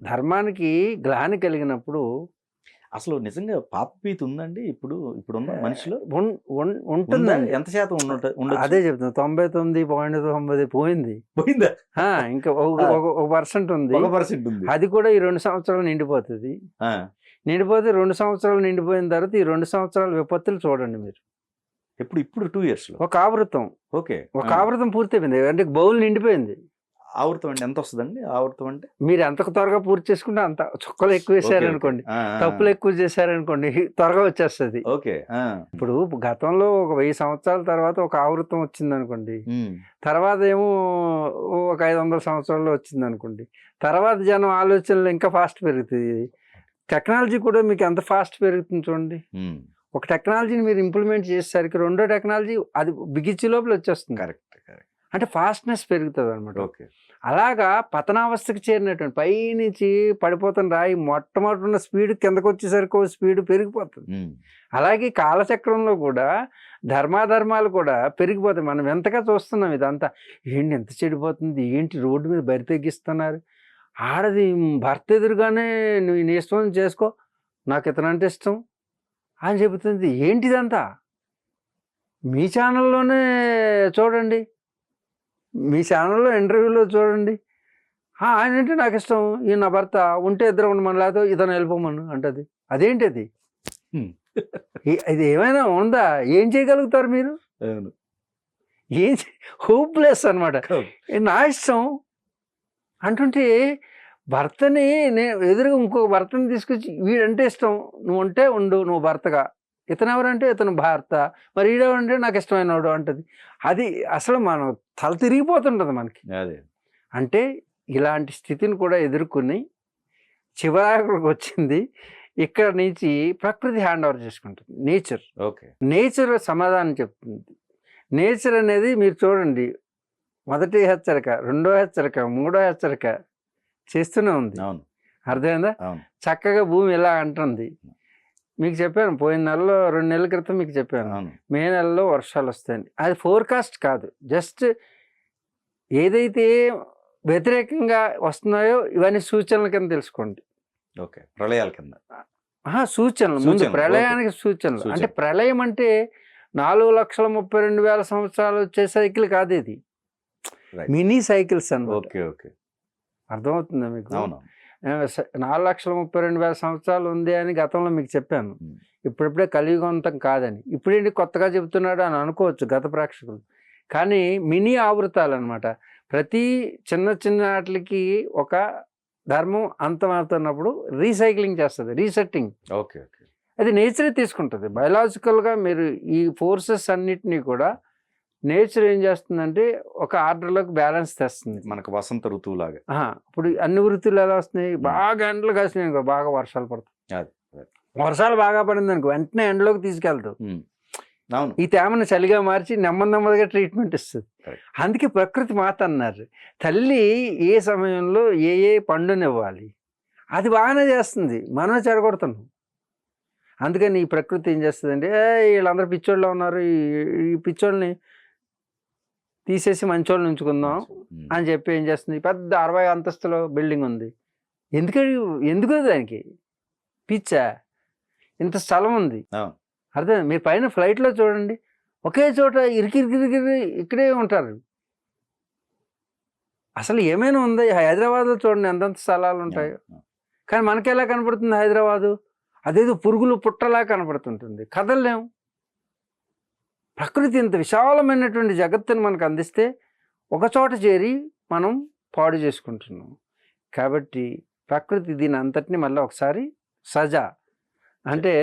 ధర్మానికి గ్లాని కలిగినప్పుడు అసలు నిజంగా పాపభీతి ఉందండి ఇప్పుడున్న మనిషిలో? ఉంటుందండి. ఎంత శాతం ఉండదు? అదే చెప్తున్నా, 99.9 పోయిందా? ఇంకా 1% ఉంది. అది కూడా ఈ 2 సంవత్సరాలు నిండిపోతుంది. నిండిపోతే 2 సంవత్సరాలు నిండిపోయిన తర్వాత ఈ 2 సంవత్సరాల విపత్తులు చూడండి మీరు. ఇప్పుడు 2 years లో ఒక ఆవృతం. ఓకే, ఒక ఆవృతం పూర్తయిపోయింది అంటే బౌల్ నిండిపోయింది. ఆవృతం అంటే ఎంత వస్తుందండి? ఆవృతం అంటే మీరు ఎంత త్వరగా పూర్తి చేసుకుంటే అంత. చుక్కలు ఎక్కువ వేసారనుకోండి, తప్పులు ఎక్కువ చేశారనుకోండి, త్వరగా వచ్చేస్తుంది. ఓకే, ఇప్పుడు గతంలో ఒక 1000 సంవత్సరాల తర్వాత ఒక ఆవృతం వచ్చింది అనుకోండి, తర్వాత ఏమో ఒక 500 సంవత్సరాల్లో వచ్చింది అనుకోండి, తర్వాత జనం ఆలోచనలు ఇంకా ఫాస్ట్ పెరుగుతుంది. టెక్నాలజీ కూడా మీకు ఎంత ఫాస్ట్ పెరుగుతుంది చూడండి. ఒక టెక్నాలజీని మీరు ఇంప్లిమెంట్ చేసేసరికి రెండో టెక్నాలజీ అది బిగించి లోపల వచ్చేస్తుంది. కరెక్ట్. అంటే ఫాస్ట్నెస్ పెరుగుతుంది అనమాట. ఓకే. అలాగా పతనావస్థకి చేరినటువంటి పైనుంచి పడిపోతున్న రాయి మొట్టమొదటి ఉన్న స్పీడ్ కిందకు వచ్చేసరికి స్పీడ్ పెరిగిపోతుంది. అలాగే కాలచక్రంలో కూడా ధర్మాధర్మాలు కూడా పెరిగిపోతాయి. మనం ఎంతగా చూస్తున్నాం ఇదంతా. ఏంటి ఎంత చెడిపోతుంది, ఏంటి రోడ్డు మీద బరి తెగిస్తున్నారు, ఆడది భర్త ఎదురుగానే నువ్వు నీ ఇష్టం చేసుకో, నాకు ఇతనంటే ఇష్టం అని చెబుతుంది. ఏంటిదంతా? మీ ఛానల్లోనే చూడండి, మీ ఛానల్లో ఇంటర్వ్యూలో చూడండి. ఆయన అంటే నాకు ఇష్టం, ఈయన నా భర్త, ఉంటే ఇద్దరు ఉండమని, లేకపోతే ఇతను వెళ్ళిపోమను అంటది. అదేంటి అది? ఇది ఏమైనా ఉందా? ఏం చేయగలుగుతారు మీరు? ఏం హోప్లెస్ అనమాట. నా ఇష్టం అంటుంటే భర్తని ఎదురుగా ఇంకొక భర్తని తీసుకొచ్చి వీడంటే ఇష్టం, నువ్వు ఉంటే ఉండు, నువ్వు భర్తగా, ఇతను ఎవరంటే ఇతను భర్త, మరి ఈడెవరంటే నాకు ఇష్టమైనవాడు అంటది. అది అసలు మనం తల తిరిగిపోతుంటుంది మనకి. అంటే ఇలాంటి స్థితిని కూడా ఎదుర్కొని చివరికి వచ్చింది ఇక్కడ నుంచి ప్రకృతి హ్యాండ్ ఓవర్ చేసుకుంటుంది. నేచర్. నేచర్ సమాధానం చెప్తుంది. నేచర్ అనేది మీరు చూడండి, మొదటి హెచ్చరిక, రెండో హెచ్చరిక, మూడో హెచ్చరిక చేస్తూనే ఉంది. అర్థమైందా? చక్కగా భూమి ఇలా అంటుంది. మీకు చెప్పాను పోయిన నెలలో, 2 నెలల క్రితం మీకు చెప్పాను, మే నెలలో వర్షాలు వస్తాయని. అది ఫోర్కాస్ట్ కాదు, జస్ట్ ఏదైతే వ్యతిరేకంగా వస్తున్నాయో ఇవన్నీ సూచనల కింద తెలుసుకోండి. ప్రళయాల కింద సూచనలు, ముందు ప్రళయానికి సూచనలు. అంటే ప్రళయం అంటే 4,32,000 సంవత్సరాలు వచ్చే సైకిల్ కాదు, ఇది మినీ సైకిల్స్ అన్నమాట. అర్థమవుతుందా మీకు? 4,32,000 సంవత్సరాలు ఉంది అని గతంలో మీకు చెప్పాను. ఇప్పుడిప్పుడే కలియుగంతం కాదని. ఇప్పుడేంటి కొత్తగా చెబుతున్నాడు అని అనుకోవచ్చు గత ప్రేక్షకులు. కానీ మినీ ఆవృతాలు అనమాట. ప్రతి చిన్న చిన్న వాటికి ఒక ధర్మం అంతమవుతున్నప్పుడు రీసైక్లింగ్ చేస్తుంది, రీసెట్టింగ్. అది నేచరే తీసుకుంటుంది. బయలాజికల్గా మీరు ఈ ఫోర్సెస్ అన్నిటినీ కూడా నేచర్ ఏం చేస్తుందంటే ఒక ఆర్డర్లోకి బ్యాలెన్స్ తెస్తుంది. మనకు వసంత ఋతువు లాగా. ఇప్పుడు అన్ని వృత్తులు ఎలా వస్తున్నాయి? బాగా ఎండలు కాసినాయి అనుకో, బాగా వర్షాలు పడతాయి. వర్షాలు బాగా పడింది అనుకో, వెంటనే ఎండలోకి తీసుకెళ్తావు. ఈ తేమను చలిగా మార్చి నెమ్మదిగా ట్రీట్మెంట్ ఇస్తుంది. అందుకే ప్రకృతి మాత అన్నారు. తల్లి ఏ సమయంలో ఏ పండునివ్వాలి అది బాగానే చేస్తుంది, మనమే చెడగొడుతున్నాం. అందుకని ఈ ప్రకృతి ఏం చేస్తుంది అంటే, వీళ్ళందరూ పిచ్చోళ్ళు ఉన్నారు, ఈ పిచ్చోళ్ళని తీసేసి మంచోళ్ళని ఉంచుకుందాం అని చెప్పి ఏం చేస్తుంది, పెద్ద 60 అంతస్తుల బిల్డింగ్ ఉంది. ఎందుకు దానికి పిచ్చా? ఇంత స్థలం ఉంది, అర్థం. మీరు పైన ఫ్లైట్లో చూడండి, ఒకే చోట ఇరికిరికిరికిరి ఇక్కడే ఉంటారు. అసలు ఏమైనా ఉందా? హైదరాబాద్లో చూడండి ఎంతంత స్థలాలు ఉంటాయో. కానీ మనకి ఎలా కనపడుతుంది హైదరాబాదు? అదేదో పురుగులు పుట్టలా కనపడుతుంటుంది, కదలలేము. ప్రకృతి ఇంత విశాలమైనటువంటి జగత్తుని మనకు అందిస్తే ఒక చోట చేరి మనం పాడు చేసుకుంటున్నాం. కాబట్టి ప్రకృతి దీని అంతటిని మళ్ళీ ఒకసారి సజా అంటే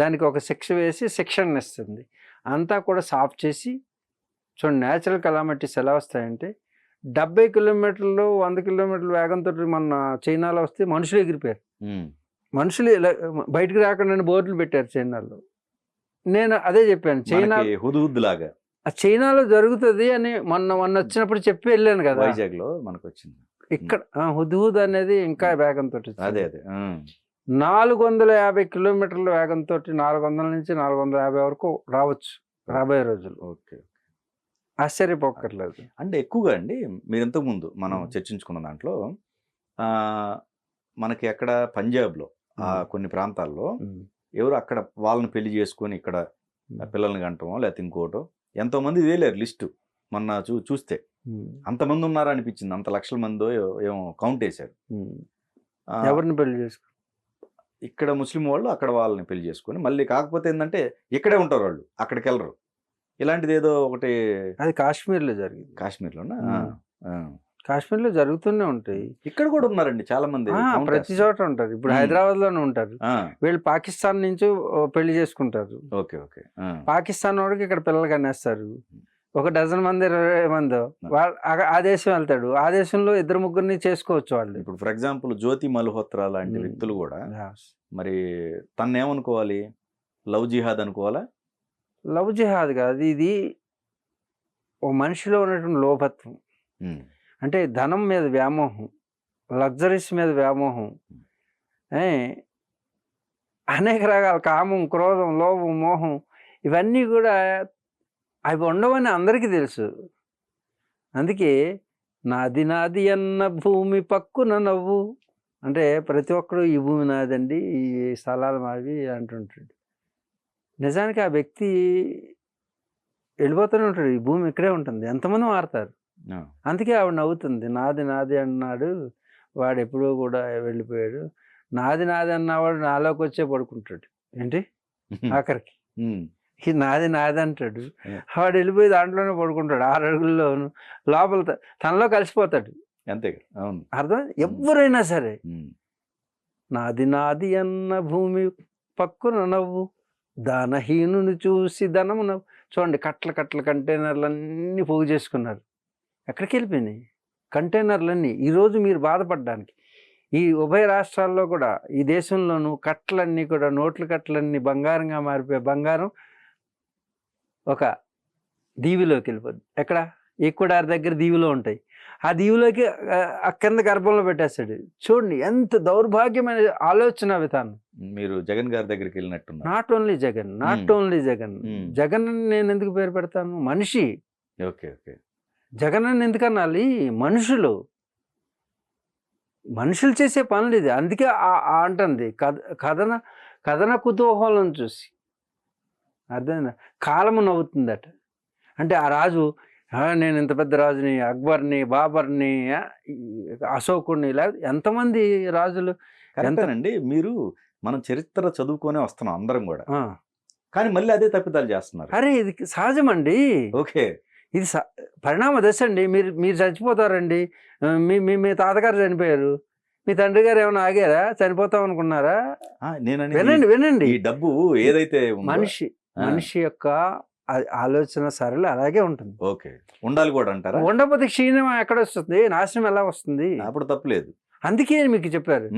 దానికి ఒక శిక్ష వేసి శిక్షణ ఇస్తుంది. అంతా కూడా సాఫ్ చేసి చూడండి. న్యాచురల్ కలామిటీస్ ఎలా వస్తాయంటే 70 కిలోమీటర్లు 100 కిలోమీటర్ల వేగంతో మన చైనాలో వస్తే మనుషులు ఎగిరిపోయారు. మనుషులు బయటకు రాకుండా బోర్డులు పెట్టారు చైనాలో. నేను అదే చెప్పాను, చైనా లాగా చైనాలో జరుగుతుంది అని మొన్న వచ్చినప్పుడు చెప్పి వెళ్ళాను కదా, వైజాగ్లో మనకు వచ్చింది. ఇక్కడ హుద్హుద్ అనేది ఇంకా వేగంతో 450 కిలోమీటర్ల వేగంతో 400 నుంచి 450 వరకు రావచ్చు రాబోయే రోజులు. ఆశ్చర్యపోక్కర్లేదు. అంటే ఎక్కువగా అండి, మీరు ఇంతకుముందు మనం చర్చించుకున్న దాంట్లో మనకి అక్కడ పంజాబ్లో కొన్ని ప్రాంతాల్లో ఎవరు అక్కడ వాళ్ళని పెళ్లి చేసుకొని ఇక్కడ పిల్లల్ని కంటమో లేకపోతే ఇంకోటో ఎంతోమంది వేలేరు లిస్టు. మొన్న చూస్తే అంతమంది ఉన్నారా అనిపించింది. అంత లక్షల మందో ఏమో కౌంట్ వేశారు. ఎవరిని పెళ్లి చేసుకో, ఇక్కడ ముస్లిం వాళ్ళు అక్కడ వాళ్ళని పెళ్లి చేసుకొని మళ్ళీ కాకపోతే ఏంటంటే ఇక్కడే ఉంటారు వాళ్ళు, అక్కడికి వెళ్ళరు. ఇలాంటిది ఏదో ఒకటి అది కాశ్మీర్లో జరిగింది. కాశ్మీర్లోనా? కాశ్మీర్లో జరుగుతూనే ఉంటాయి. ఇక్కడ కూడా ఉన్నారండి చాలా మంది, ప్రతి చోట ఉంటారు. ఇప్పుడు హైదరాబాద్ లోనే ఉంటారు. వీళ్ళు పాకిస్తాన్ నుంచి పెళ్లి చేసుకుంటారు. పాకిస్తాన్ వాడికి ఇక్కడ పిల్లలు కనేస్తారు. ఒక డజన్ మంది 20 మందో ఆ దేశం వెళ్తాడు. ఆ దేశంలో 2-3 చేసుకోవచ్చు వాళ్ళు. ఇప్పుడు ఫర్ ఎగ్జాంపుల్ జ్యోతి మల్హోత్రా లాంటి వ్యక్తులు కూడా మరి తను ఏమనుకోవాలి? లవ్ జిహాద్ అనుకోవాలా? లవ్ జిహాద్ కాదు ఇది, ఓ మనిషిలో ఉన్నటువంటి లోపత్వం, ఉమ్, అంటే ధనం మీద వ్యామోహం, లగ్జరీస్ మీద వ్యామోహం, ఏ, అనేక రకాల కామం, క్రోధం, లోభం, మోహం, ఇవన్నీ కూడా అవి ఉండవని అందరికీ తెలుసు. అందుకే నాది నాది అన్న భూమి పక్కున నవ్వు, అంటే ప్రతి ఒక్కరు ఈ భూమి నాదండి, ఈ స్థలాలు మావి అంటుంటాడు. నిజానికి ఆ వ్యక్తి వెళ్ళిపోతూనే ఉంటాడు, ఈ భూమి ఇక్కడే ఉంటుంది, ఎంతమంది మారుతారు. ఆ, అందుకే ఆవిడ నవ్వుతుంది, నాది నాది అన్నాడు వాడు ఎప్పుడో కూడా వెళ్ళిపోయాడు, నాది నాది అన్నవాడు నాలోకి వచ్చే పడుకుంటాడు. ఏంటి ఆఖరికి ఉమ్, ఈ నాది నాది అంటాడు, Yeah. వాడు వెళ్ళిపోయి దాంట్లోనే పడుకుంటాడు, 6 అడుగుల్లోను లోపల తనలో కలిసిపోతాడు. అంతే కదా, అవును. అర్థం, ఎవరైనా సరే ఉమ్, నాది నాది అన్న భూమి పక్కున నవ్వు, దానహీనుని చూసి ధనము నవ్వు. చూడండి, కట్ల కట్ల కంటైనర్లన్నీ పోగు చేసుకున్నారు, ఎక్కడికి వెళ్ళిపోయినాయి కంటైనర్లన్నీ? ఈరోజు మీరు బాధపడడానికి ఈ ఉభయ రాష్ట్రాల్లో కూడా, ఈ దేశంలోనూ కట్టలన్నీ కూడా, నోట్ల కట్టలన్నీ బంగారంగా మారిపోయే బంగారం ఒక దీవిలోకి వెళ్ళిపోద్ది. ఎక్కడ? ఈక్వడార్ దగ్గర దీవిలో ఉంటాయి, ఆ దీవిలోకి ఆ కింద గర్భంలో పెట్టేస్తాడు. చూడండి ఎంత దౌర్భాగ్యమైన ఆలోచన విధానం. మీరు జగన్ గారి దగ్గరికి వెళ్ళినట్టున్నారు. Not only Jagan, not only Jagan. Jagan అని నేను ఎందుకు పేరు పెడతాను? మనిషి. Okay, okay. జగన్ అని ఎందుకు అనాలి? మనుషులు, మనుషులు చేసే పనులు ఇది. అందుకే అంటుంది కథన కుతూహలం చూసి, అర్థమైందా? కాలము నవ్వుతుందట. అంటే ఆ రాజు, నేను ఇంత పెద్ద రాజుని, అక్బర్ని, బాబర్ని, అశోకుడిని, ఇలా ఎంతమంది రాజులు. కరెక్టేనండి. మీరు మనం చరిత్ర చదువుకొనే వస్తున్నాం అందరం కూడా, ఆ, కానీ మళ్ళీ అదే తప్పిదాలు చేస్తున్నారు. అరే ఇది సహజమండి. ఓకే. ఇది పరిణామ దశ అండి. మీరు చచ్చిపోతారండి. మీ తాతగారు చనిపోయారు, మీ తండ్రి గారు ఏమైనా ఆగారా? చనిపోతాం అనుకున్నారా? వినండి. ఈ డబ్బు ఏదైతే ఉందో, మనిషి యొక్క ఆలోచన సరళి అలాగే ఉంటుంది. ఓకే, ఉండాలి కూడా అంటారా? ఉండకపోతే క్షీణం ఎక్కడ వస్తుంది? నాశనం ఎలా వస్తుంది? అప్పుడు తప్పలేదు. అందుకే మీకు చెప్పారు,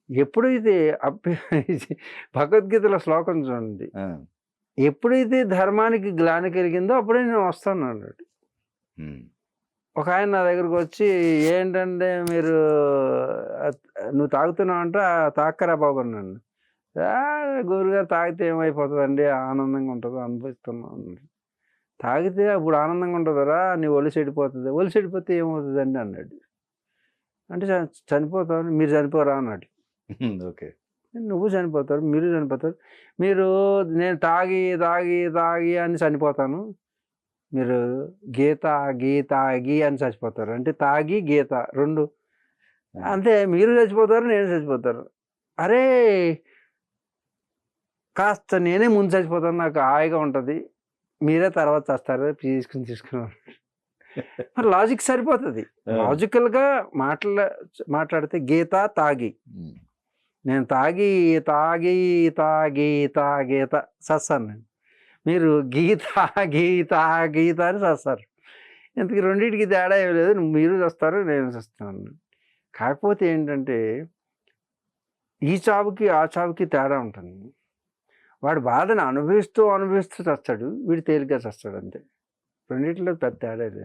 ఎప్పుడైతే భగవద్గీతలో శ్లోకం చూడండి, ఎప్పుడైతే ధర్మానికి గ్లాని కలిగిందో అప్పుడే నేను వస్తాను అన్నాడు. ఒక ఆయన నా దగ్గరకు వచ్చి, ఏంటంటే మీరు నువ్వు తాగుతున్నావు అంటే, తాక్కరా బాబు అన్నాను. గురుగారు తాగితే ఏమైపోతుందండి, ఆనందంగా ఉంటుందో అనుభవిస్తున్నాం అన్నాడు. తాగితే అప్పుడు ఆనందంగా ఉంటుందరా, నీ ఒళ్ళు చెడిపోతుంది. ఒళ్ళు చెడిపోతే ఏమవుతుందండి అన్నాడు. అంటే చనిపోతావు, మీరు చనిపోరా అన్నాడు. ఓకే, నువ్వు చనిపోతారు, మీరు చనిపోతారు. మీరు నేను తాగి తాగి తాగి అని చనిపోతాను, మీరు గీత గీ అని చచ్చిపోతారు. అంటే తాగి గీత రెండు అంతే, మీరు చచ్చిపోతారు, నేను చచ్చిపోతారు. అరే కాస్త నేనే ముందు చచ్చిపోతాను, నాకు హాయిగా ఉంటుంది, మీరే తర్వాత చేస్తారు, తీసుకుని మరి లాజిక్ సరిపోతుంది. లాజికల్గా మాట్లాడితే గీత తాగి, నేను తాగి తాగి తాగి తాగీత చస్తాను నేను, మీరు గీత గీత గీత అని చస్తారు. ఇంతకీ రెండింటికి తేడా ఏం లేదు, మీరు చస్తారు, నేను చస్తాను. కాకపోతే ఏంటంటే ఈ చావుకి ఆ చావుకి తేడా ఉంటుంది. వాడు బాధను అనుభవిస్తూ చస్తాడు, వీడు తేలిగ్గా చస్తాడు, అంతే. రెండింటిలో పెద్ద తేడా లేదు.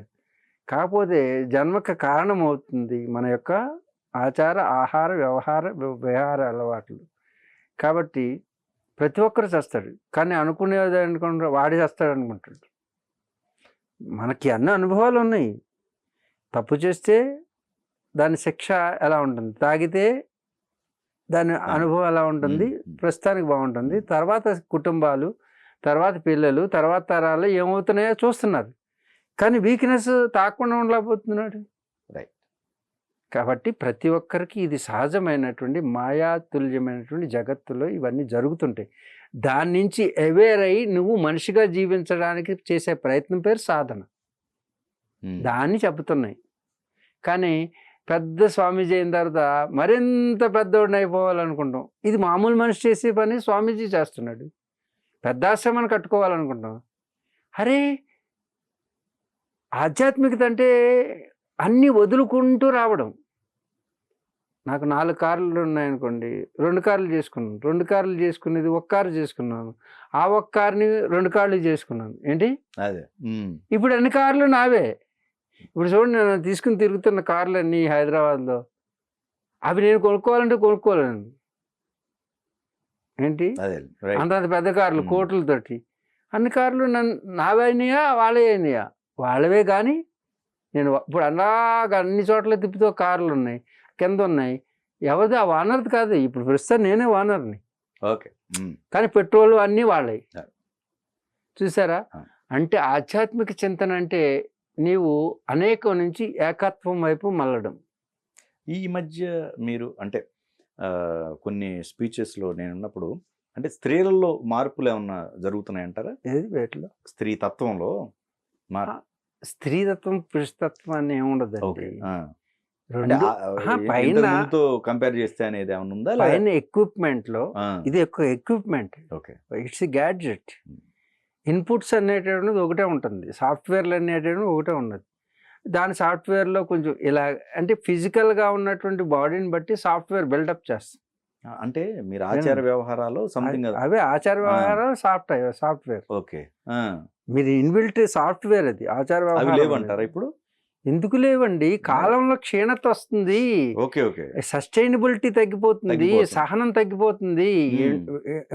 కాకపోతే జన్మకు కారణం అవుతుంది మన యొక్క ఆచార, ఆహార, విహార అలవాట్లు. కాబట్టి ప్రతి ఒక్కరు చేస్తాడు, కానీ అనుకునేది అనుకుంటాడు, వాడి చేస్తాడు అనుకుంటాడు. మనకి అన్ని అనుభవాలు ఉన్నాయి. తప్పు చేస్తే దాని శిక్ష ఎలా ఉంటుంది, తాగితే దాని అనుభవం ఎలా ఉంటుంది, ప్రస్తుతానికి బాగుంటుంది, తర్వాత కుటుంబాలు, తర్వాత పిల్లలు, తర్వాత తరాలు ఏమవుతున్నాయో చూస్తున్నారు. కానీ వీక్నెస్ తాకుండా ఉండలేకపోతున్నాడు. కాబట్టి ప్రతి ఒక్కరికి ఇది సహజమైనటువంటి మాయాతుల్యమైనటువంటి జగత్తులో ఇవన్నీ జరుగుతుంటాయి. దాని నుంచి అవేర్ అయ్యి నువ్వు మనిషిగా జీవించడానికి చేసే ప్రయత్నం పేరు సాధన. దాన్ని చెబుతున్నాయి. కానీ పెద్ద స్వామీజీ అయిన తర్వాత మరింత పెద్దోడిని అయిపోవాలనుకుంటాం. ఇది మామూలు మనిషి చేసే పని స్వామీజీ చేస్తున్నాడు. పెద్ద ఆశ్రమాన్ని కట్టుకోవాలనుకుంటాం. అరే ఆధ్యాత్మికత అంటే అన్నీ వదులుకుంటూ రావడం. నాకు 4 కార్లు ఉన్నాయనుకోండి, 2 కార్లు చేసుకున్నాను. 2 కార్లు చేసుకునేది ఒక కారు చేసుకున్నాను. ఆ ఒక్క కార్‌ని 2 కార్లు చేసుకున్నాను. ఏంటి? అదే. ఇప్పుడు అన్ని కార్లు నావే. ఇప్పుడు చూడండి, నేను తీసుకొని తిరుగుతున్న కార్లన్నీ హైదరాబాద్‌లో, అవి నేను కొనుక్కోవాలంటే కొనుక్కోలేను. ఏంటి? అదే. రైట్. అంతంత పెద్ద కార్లు కోట్లతోటి. అన్ని కార్లు నావే అయినాయా? వాళ్ళవే అయినాయా? వాళ్ళవే గానీ నేను ఇప్పుడు అలాగా అన్ని చోట్ల తిప్పుతూ కార్లున్నాయి. కిందున్నాయి. ఎవరిది? ఆ ఓనర్‌ది కాదు. ఇప్పుడు ప్రస్తుతం నేనే ఓనర్‌ని. ఓకే. కానీ పెట్రోలు అన్నీ వాళ్ళయి. చూసారా? ఆ. అంటే ఆధ్యాత్మిక చింతన అంటే నీవు అనేకం నుంచి ఏకత్వం వైపు మళ్ళడం. ఈ మధ్య మీరు అంటే కొన్ని స్పీచెస్‌లో నేనున్నప్పుడు అంటే స్త్రీలలో మార్పులేమన్నా జరుగుతున్నాయంటారా? ఏది వేటిలో? స్త్రీ తత్వంలో స్త్రీతత్వం, పురుషతత్వం అని ఏముండదండి. ఓకే. అంటే రెండు పైన ఇంతకు ముందుతో కంపేర్ చేస్తే అనేది ఏమన్నా ఉందా? పైన ఎక్విప్‌మెంట్‌లో ఇది equipment. Okay. It's a gadget. Inputs అనేటువంటిది ఒకటే ఉంటుంది. సాఫ్ట్‌వేర్‌లు అనేటువంటివి ఒకటే ఉన్నది. దాని సాఫ్ట్‌వేర్‌లో కొంచెం ఇలా అంటే ఫిజికల్‌గా ఉన్నటువంటి బాడీని బట్టి సాఫ్ట్‌వేర్ బిల్డప్ చేస్తుంది. అంటే మీరు ఆచార వ్యవహారాలు సంథింగ్ అవే ఆచార వ్యవహారాలు సాఫ్ట్‌వేర్. ఓకే. మీరు ఇన్‌బిల్ట్ సాఫ్ట్‌వేర్ అది. ఆచార అవి వ్యవహారం లేవంటారా ఇప్పుడు? ఎందుకు లేవండి? కాలంలో క్షీణత వస్తుంది. ఓకే. ఓకే. సస్టైనబిలిటీ తగ్గిపోతుంది. సహనం తగ్గిపోతుంది.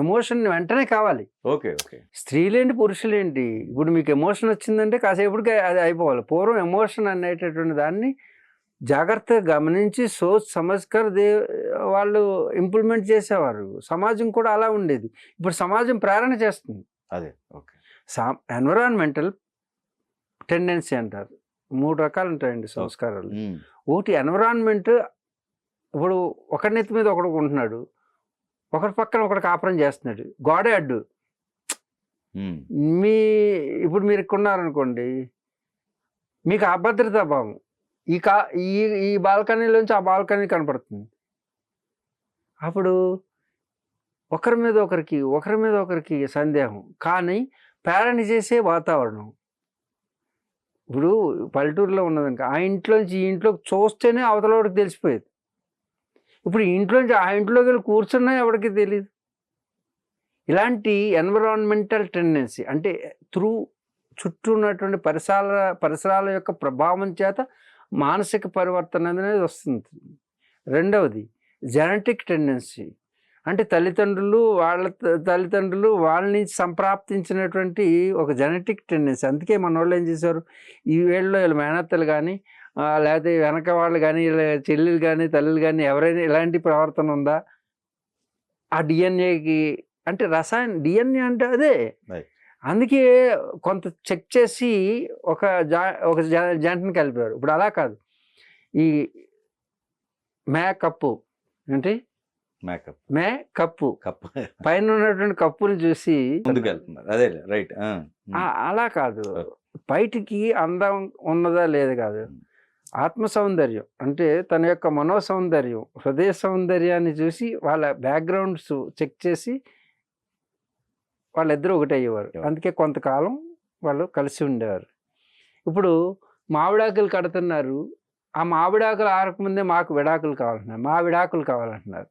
ఎమోషన్ వెంటనే కావాలి. ఓకే. ఓకే. స్త్రీలేంటి, పురుషులేంటి, ఇప్పుడు మీకు ఎమోషన్ వచ్చిందంటే కాసేపటికి అది అయిపోవాలి. పూర్వం ఎమోషన్ అనేటటువంటి దాన్ని జాగ్రత్తగా గమనించి సోచ్ సమజ్‌కర్ వాళ్ళు ఇంప్లిమెంట్ చేసేవారు. సమాజం కూడా అలా ఉండేది. ఇప్పుడు సమాజం ప్రేరణ చేస్తుంది. అదే. ఓకే. ఎన్విరాన్మెంటల్ టెండెన్సీ అంటారు. 3 రకాలు ఉంటాయండి సంస్కారాలు. ఒకటి ఎన్విరాన్మెంట్. ఇప్పుడు ఒకడి నెత్తి మీద ఒకడు ఉంటున్నాడు, ఒకటి పక్కన ఒకడు కాపురం చేస్తున్నాడు, గోడే అడ్డు. ఇప్పుడు మీరు ఇక్కడ ఉన్నారనుకోండి, మీకు అభద్రతా భావం ఈ బాల్కనీలోంచి ఆ బాల్కనీ కనపడుతుంది. అప్పుడు ఒకరి మీద ఒకరికి సందేహం, కానీ ప్రేరణ చేసే వాతావరణం. ఇప్పుడు పల్లెటూరులో ఉన్నదనుకో, ఆ ఇంట్లోంచి ఈ ఇంట్లోకి చూస్తేనే అవతలవాడికి తెలిసిపోయేది. ఇప్పుడు ఇంట్లోంచి ఆ ఇంట్లోకి వెళ్ళి కూర్చున్నా ఎవరికి తెలియదు. ఇలాంటి ఎన్విరాన్మెంటల్ టెండెన్సీ అంటే చుట్టూ ఉన్నటువంటి పరిసరాల యొక్క ప్రభావం చేత మానసిక పరివర్తన అనేది వస్తుంది. రెండవది జెనెటిక్ టెండెన్సీ. అంటే తల్లిదండ్రులు వాళ్ళ నుంచి సంప్రాప్తించినటువంటి ఒక జెనెటిక్ టెండెన్సీ. అందుకే మన వాళ్ళు ఏం చేశారు, ఈ వేళలో వీళ్ళ మేనత్తలు కానీ లేకపోతే వెనక వాళ్ళు కానీ వీళ్ళ చెల్లెలు కానీ తల్లులు కానీ ఎవరైనా ఇలాంటి ప్రవర్తన ఉందా, ఆ డిఎన్ఏకి అంటే డిఎన్ఏ అంటే అదే. అందుకే కొంత చెక్ చేసి ఒక జంటని కలిపారు. ఇప్పుడు అలా కాదు. ఈ కప్పు ఏంటి, కప్పు పైన ఉన్నటువంటి కప్పుని చూసి అదే రైట్. అలా కాదు, బయటికి అందం ఉన్నదా లేదా కాదు, ఆత్మ సౌందర్యం అంటే తన యొక్క మనో సౌందర్యం, హృదయ సౌందర్యాన్ని చూసి వాళ్ళ బ్యాక్గ్రౌండ్స్ చెక్ చేసి వాళ్ళిద్దరూ ఒకటే అయ్యేవారు. అందుకే కొంతకాలం వాళ్ళు కలిసి ఉండేవారు. ఇప్పుడు మామిడాకులు కడుతున్నారు, ఆ మామిడాకులు ఆరకముందే మాకు విడాకులు కావాలంటున్నారు.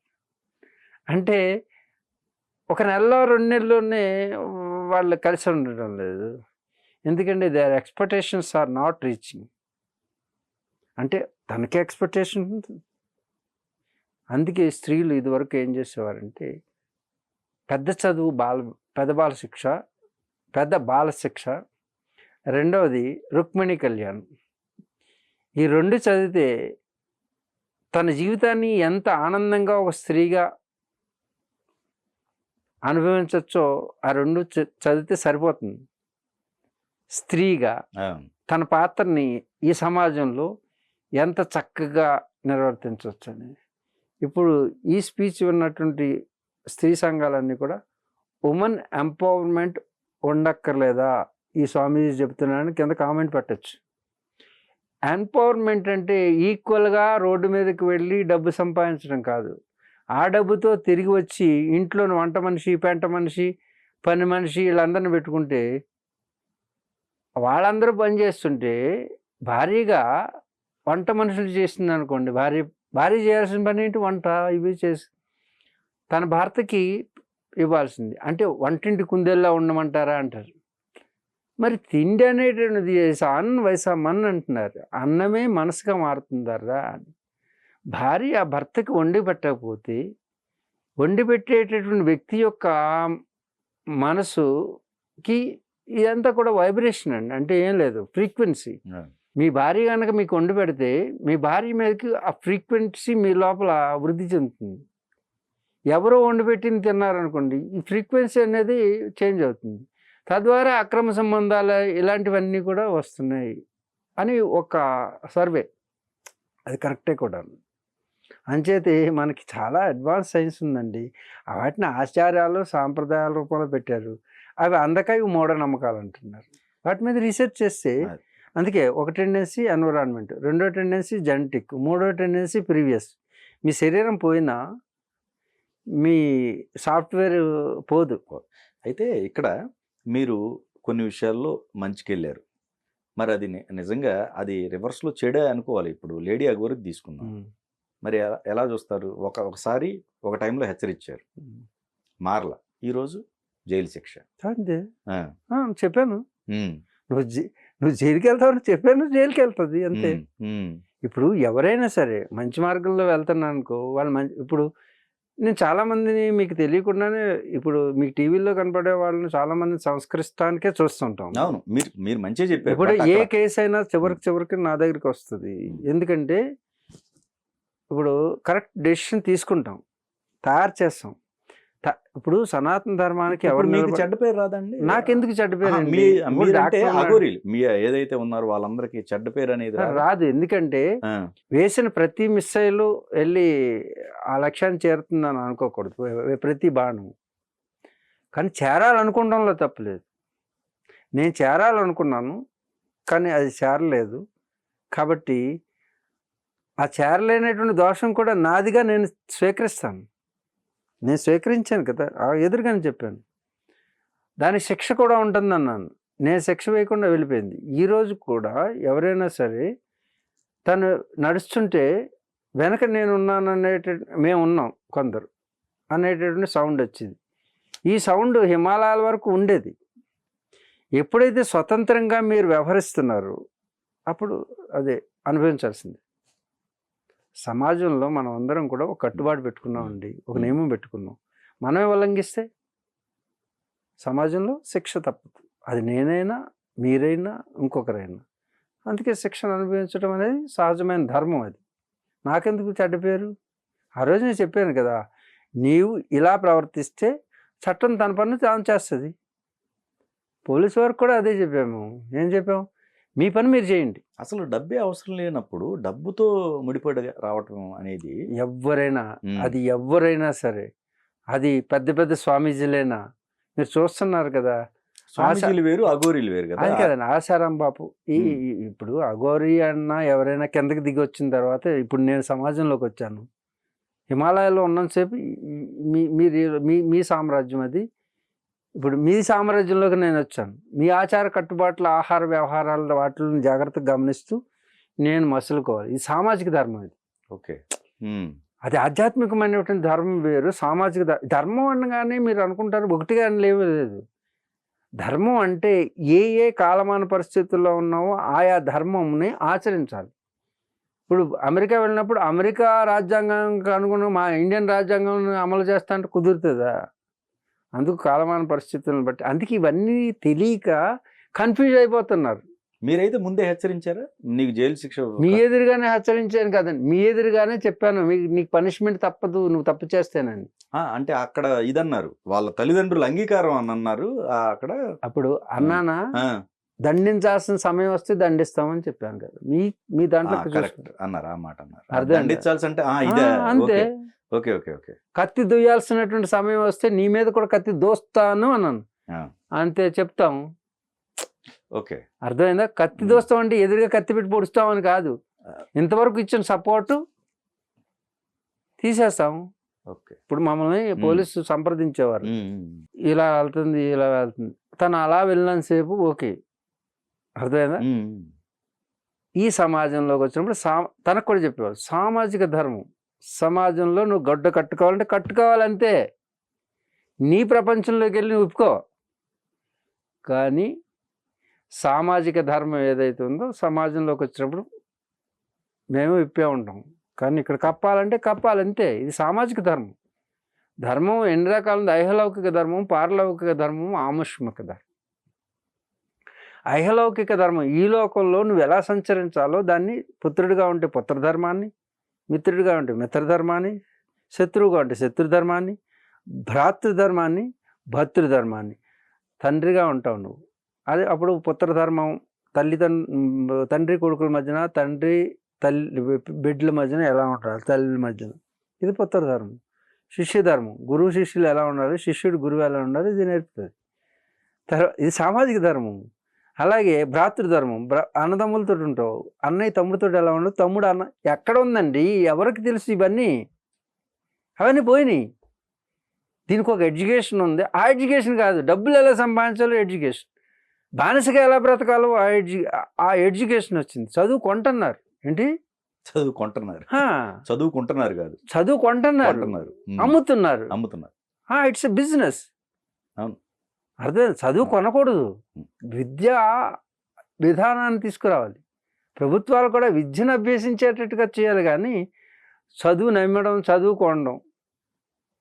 అంటే ఒక నెలలో 2 నెలల్లోనే వాళ్ళు కలిసి ఉండడం లేదు. ఎందుకంటే their expectations are not reaching. అంటే తనకే ఎక్స్పెక్టేషన్ ఉంటుంది. అందుకే స్త్రీలు ఇదివరకు ఏం చేసేవారంటే పెద్ద బాల శిక్ష, రెండవది రుక్మిణి కళ్యాణం. ఈ 2 చదివితే తన జీవితాన్ని ఎంత ఆనందంగా ఒక స్త్రీగా అనుభవించవచ్చో ఆ 2 చదివితే సరిపోతుంది. స్త్రీగా తన పాత్రని ఈ సమాజంలో ఎంత చక్కగా నిర్వర్తించవచ్చని. ఇప్పుడు ఈ స్పీచ్ ఉన్నటువంటి స్త్రీ సంఘాలన్నీ కూడా ఉమెన్ ఎంపవర్మెంట్ ఉండక్కర్లేదా, ఈ స్వామీజీ చెప్తున్నాడని కింద కామెంట్ పెట్టచ్చు. ఎంపవర్మెంట్ అంటే ఈక్వల్గా రోడ్డు మీదకి వెళ్ళి డబ్బు సంపాదించడం కాదు. ఆ డబ్బుతో తిరిగి వచ్చి ఇంట్లోని వంట మనిషి, పెంట మనిషి, పని మనిషి వీళ్ళందరిని పెట్టుకుంటే వాళ్ళందరూ పని చేస్తుంటే భారీగా వంట మనుషులు చేసింది అనుకోండి, భార్య భార్య చేయాల్సిన పని ఏంటి? వంట ఇవి చేసి తన భర్తకి ఇవ్వాల్సింది. అంటే వంటింటి కుందేల్లా ఉండమంటారా అంటారు. మరి తిండి అనేటువంటిది అన్ వయసా మన్ అంటున్నారు. అన్నమే మనసుగా మారుతుందర్రా అని. భార్య ఆ భర్తకి వండి పెట్టకపోతే వండి పెట్టేటటువంటి వ్యక్తి యొక్క మనసుకి ఇదంతా కూడా వైబ్రేషన్ అండి. అంటే ఏం లేదు, ఫ్రీక్వెన్సీ. మీ భార్య కనుక మీకు వండి పెడితే మీ భార్య మీదకి ఆ ఫ్రీక్వెన్సీ మీ లోపల వృద్ధి చెందుతుంది. ఎవరో వండి పెట్టింది తిన్నారనుకోండి, ఈ ఫ్రీక్వెన్సీ అనేది చేంజ్ అవుతుంది. తద్వారా అక్రమ సంబంధాలు ఇలాంటివన్నీ కూడా వస్తున్నాయి అని ఒక సర్వే. అది కరెక్టే కూడా. అంచేతే మనకి చాలా అడ్వాన్స్ సైన్స్ ఉందండి. వాటిని ఆచారాలు సాంప్రదాయాల రూపంలో పెట్టారు. అవి అందక ఇవి మూఢనమ్మకాలు అంటున్నారు. వాటి మీద రీసెర్చ్ చేస్తే అందుకే ఒక టెండెన్సీ ఎన్విరాన్మెంట్, రెండో టెండెన్సీ జెనెటిక్, మూడో టెండెన్సీ ప్రీవియస్. మీ శరీరం పోయినా మీ సాఫ్ట్వేర్ పోదు. అయితే ఇక్కడ మీరు కొన్ని విషయాల్లో మంచికెళ్ళారు. మరి అది నిజంగా అది రివర్స్లో చెడే అనుకోవాలి. ఇప్పుడు లేడీ అగోరికి తీసుకుందాం. మరి ఎలా చూస్తారు? ఒకసారి ఒక టైంలో హెచ్చరించారు, మారల, ఈరోజు జైలు శిక్ష. అంతే చెప్పాను. నువ్వు జైలుకి వెళ్తావు చెప్పాను, జైలుకి వెళ్తుంది అంతే. ఇప్పుడు ఎవరైనా సరే మంచి మార్గంలో వెళ్తున్నాను అనుకో, వాళ్ళు మంచి. ఇప్పుడు నేను చాలామందిని మీకు తెలియకుండానే ఇప్పుడు మీకు టీవీలో కనపడే వాళ్ళని చాలామంది సంస్కరిస్తానికే చూస్తుంటాం. అవును, మీరు మంచిగా చెప్పారు. ఇప్పుడు ఏ కేసు అయినా చివరికి నా దగ్గరికి వస్తుంది. ఎందుకంటే ఇప్పుడు కరెక్ట్ డెసిషన్ తీసుకుంటాం, తయారు చేస్తాం. ఇప్పుడు సనాతన ధర్మానికి ఎవరు మీకు చెడ్డ పేరు రాదండి? నాకెందుకు చెడ్డ పేరు? మీ ఏదైతే ఉన్నారో వాళ్ళందరికీ చెడ్డ పేరు అనేది రాదు. ఎందుకంటే వేసిన ప్రతి మిస్సైలు వెళ్ళి ఆ లక్ష్యాన్ని చేరుతుందని అనుకోకూడదు, ప్రతి బాణం. కానీ చేరాలనుకోవడంలో తప్పులేదు. నేను చేరాలనుకున్నాను కానీ అది చేరలేదు. కాబట్టి ఆ చేరలేనటువంటి దోషం కూడా నాదిగా నేను స్వీకరిస్తాను. నేను స్వీకరించాను కదా, ఎదురుగానే చెప్పాను. దానికి శిక్ష కూడా ఉంటుంది అన్నాను. నేను శిక్ష వేయకుండా వెళ్ళిపోయింది. ఈరోజు కూడా ఎవరైనా సరే తను నడుస్తుంటే వెనక నేను ఉన్నాను మేము ఉన్నాం కొందరు అనేటటువంటి సౌండ్ వచ్చింది. ఈ సౌండ్ హిమాలయాల వరకు ఉండేది. ఎప్పుడైతే స్వతంత్రంగా మీరు వ్యవహరిస్తున్నారో అప్పుడు అదే అనుభవించాల్సింది. సమాజంలో మనం అందరం కూడా ఒక కట్టుబాటు పెట్టుకున్నామండి, ఒక నియమం పెట్టుకున్నాం. మనమే ఉల్లంఘిస్తే సమాజంలో శిక్ష తప్పదు. అది నేనైనా మీరైనా ఇంకొకరైనా. అందుకే శిక్షను అనుభవించడం అనేది సహజమైన ధర్మం. అది నాకెందుకు చెడ్డ పేరు? ఆ రోజు నేను చెప్పాను కదా, నీవు ఇలా ప్రవర్తిస్తే చట్టం తన పని తాను చేస్తుంది. పోలీసు వారికి కూడా అదే చెప్పాము. ఏం చెప్పాము? మీ పని మీరు చేయండి. అసలు డబ్బే అవసరం లేనప్పుడు డబ్బుతో ముడిపడి రావటం అనేది ఎవరైనా, అది ఎవరైనా సరే, అది పెద్ద పెద్ద స్వామీజీలైనా మీరు చూస్తున్నారు కదా. స్వామీజీలు వేరు, అఘోరీలు వేరు కదా. అది కదండి ఆశారాం బాపు. ఇప్పుడు అఘోరీ అన్నా ఎవరైనా కిందకి దిగి వచ్చిన తర్వాత, ఇప్పుడు నేను సమాజంలోకి వచ్చాను. హిమాలయాల్లో ఉన్నంతసేపు మీ సామ్రాజ్యం అది. ఇప్పుడు మీ సామ్రాజ్యంలోకి నేను వచ్చాను. మీ ఆచార కట్టుబాట్ల ఆహార వ్యవహారాల వాటిని జాగ్రత్తగా గమనిస్తూ నేను మసులుకోవాలి. ఇది సామాజిక ధర్మం. ఇది ఓకే. అది ఆధ్యాత్మికమైనటువంటి ధర్మం వేరు, సామాజిక ధర్మం అనగానే మీరు అనుకుంటారు ఒకటిగా లేదు. ధర్మం అంటే ఏ కాలమాన పరిస్థితుల్లో ఉన్నావో ఆయా ధర్మంని ఆచరించాలి. ఇప్పుడు అమెరికా వెళ్ళినప్పుడు అమెరికా రాజ్యాంగానికి అనుగుణంగా మా ఇండియన్ రాజ్యాంగం అమలు చేస్తా అంటే కుదురుతుందా? అందుకు కాలమాన పరిస్థితులను బట్టి. అందుకే ఇవన్నీ తెలియక కన్ఫ్యూజ్ అయిపోతున్నారు. మీరైతే ముందే హెచ్చరించారా? నీకు జైలు శిక్ష మీ ఎదురుగానే హెచ్చరించాను కదండి, మీ ఎదురుగానే చెప్పాను, నీకు పనిష్మెంట్ తప్పదు నువ్వు తప్పు చేస్తేనని. అంటే అక్కడ ఇదన్నారు, వాళ్ళ తల్లిదండ్రులు అంగీకారం అని అన్నారు అక్కడ. అప్పుడు అన్నానా, దండించాల్సిన సమయం వస్తే దండిస్తామని చెప్పాను కదా. మీ దాంట్లో అన్నారు ఆ మాట అన్నారు. దండించాల్సి అంటే అంతే. Okay okay okay. కత్తి దుయ్యాల్సినటువంటి సమయం వస్తే నీ మీద కూడా కత్తి దోస్తాను అన్నాను. అంతే చెప్తాం. ఓకే, అర్థమైందా? కత్తి దోస్తాం అంటే ఎదురుగా కత్తి పెట్టి పొడుస్తామని కాదు. ఇంతవరకు ఇచ్చిన సపోర్టు తీసేస్తాం. ఓకే. ఇప్పుడు మమ్మల్ని పోలీసు సంప్రదించేవారు, ఇలా వెళ్తుంది ఇలా వెళ్తుంది, తను అలా వెళ్ళినంతసేపు ఓకే. అర్థమైందా? ఈ సమాజంలోకి వచ్చినప్పుడు తనకు కూడా చెప్పేవారు సామాజిక ధర్మం. సమాజంలో నువ్వు గడ్డ కట్టుకోవాలంటే కట్టుకోవాలంతే, నీ ప్రపంచంలోకి వెళ్ళి నువ్వు ఒప్పుకో. కానీ సామాజిక ధర్మం ఏదైతే ఉందో సమాజంలోకి వచ్చినప్పుడు మేము ఇప్పే ఉంటాం, కానీ ఇక్కడ కప్పాలంటే కప్పాలంతే. ఇది సామాజిక ధర్మం. ధర్మం ఎన్ని రకాల ఉంది? ఐహలౌకిక ధర్మం, పారలౌకిక ధర్మం, ఆముష్మిక ధర్మం. ఐహలౌకిక ధర్మం ఈ లోకంలో నువ్వు ఎలా సంచరించాలో దాన్ని పుత్రుడిగా ఉంటే పుత్రధర్మాన్ని, మిత్రుడిగా ఉంటే మిత్రధర్మాన్ని, శత్రువుగా ఉంటే శత్రుధర్మాన్ని, భ్రాతృధర్మాన్ని, భర్తృధర్మాన్ని. తండ్రిగా ఉంటావు నువ్వు, అది అప్పుడు పుత్రధర్మం. తండ్రి కొడుకుల మధ్యన, తల్లి బిడ్డల మధ్యన ఎలా ఉంటారు, తల్లి మధ్యన, ఇది పుత్రధర్మం. శిష్యధర్మం, గురువు శిష్యులు ఎలా ఉండాలి, శిష్యుడు గురువు ఎలా ఉండాలి, ఇది నేర్పుతుంది. ఇది సామాజిక ధర్మం. అలాగే భ్రాతృధర్మం, అన్నదమ్ములతో ఉంటావు, అన్నయ్య తమ్ముడితో ఎలా ఉండవు, తమ్ముడు అన్న ఎక్కడ ఉందండి, ఎవరికి తెలుసు ఇవన్నీ? అవన్నీ పోయినాయి. దీనికి ఒక ఎడ్యుకేషన్ ఉంది. ఆ ఎడ్యుకేషన్ కాదు, డబ్బులు ఎలా సంపాదించాలో ఎడ్యుకేషన్, బానిసగా ఎలా బ్రతకాలో ఆ ఎడ్యుకేషన్ వచ్చింది. చదువు కొంటున్నారు. ఏంటి చదువుకుంటున్నారు? చదువుకుంటున్నారు కాదు, చదువుకుంటున్నారు, అమ్ముతున్నారు. It's a business. అవును, అర్థం. చదువు కొనకూడదు, విద్యా విధానాన్ని తీసుకురావాలి. ప్రభుత్వాలు కూడా విద్యను అభ్యసించేటట్టుగా చేయాలి, కానీ చదువు నమ్మడం, చదువు కొనడం,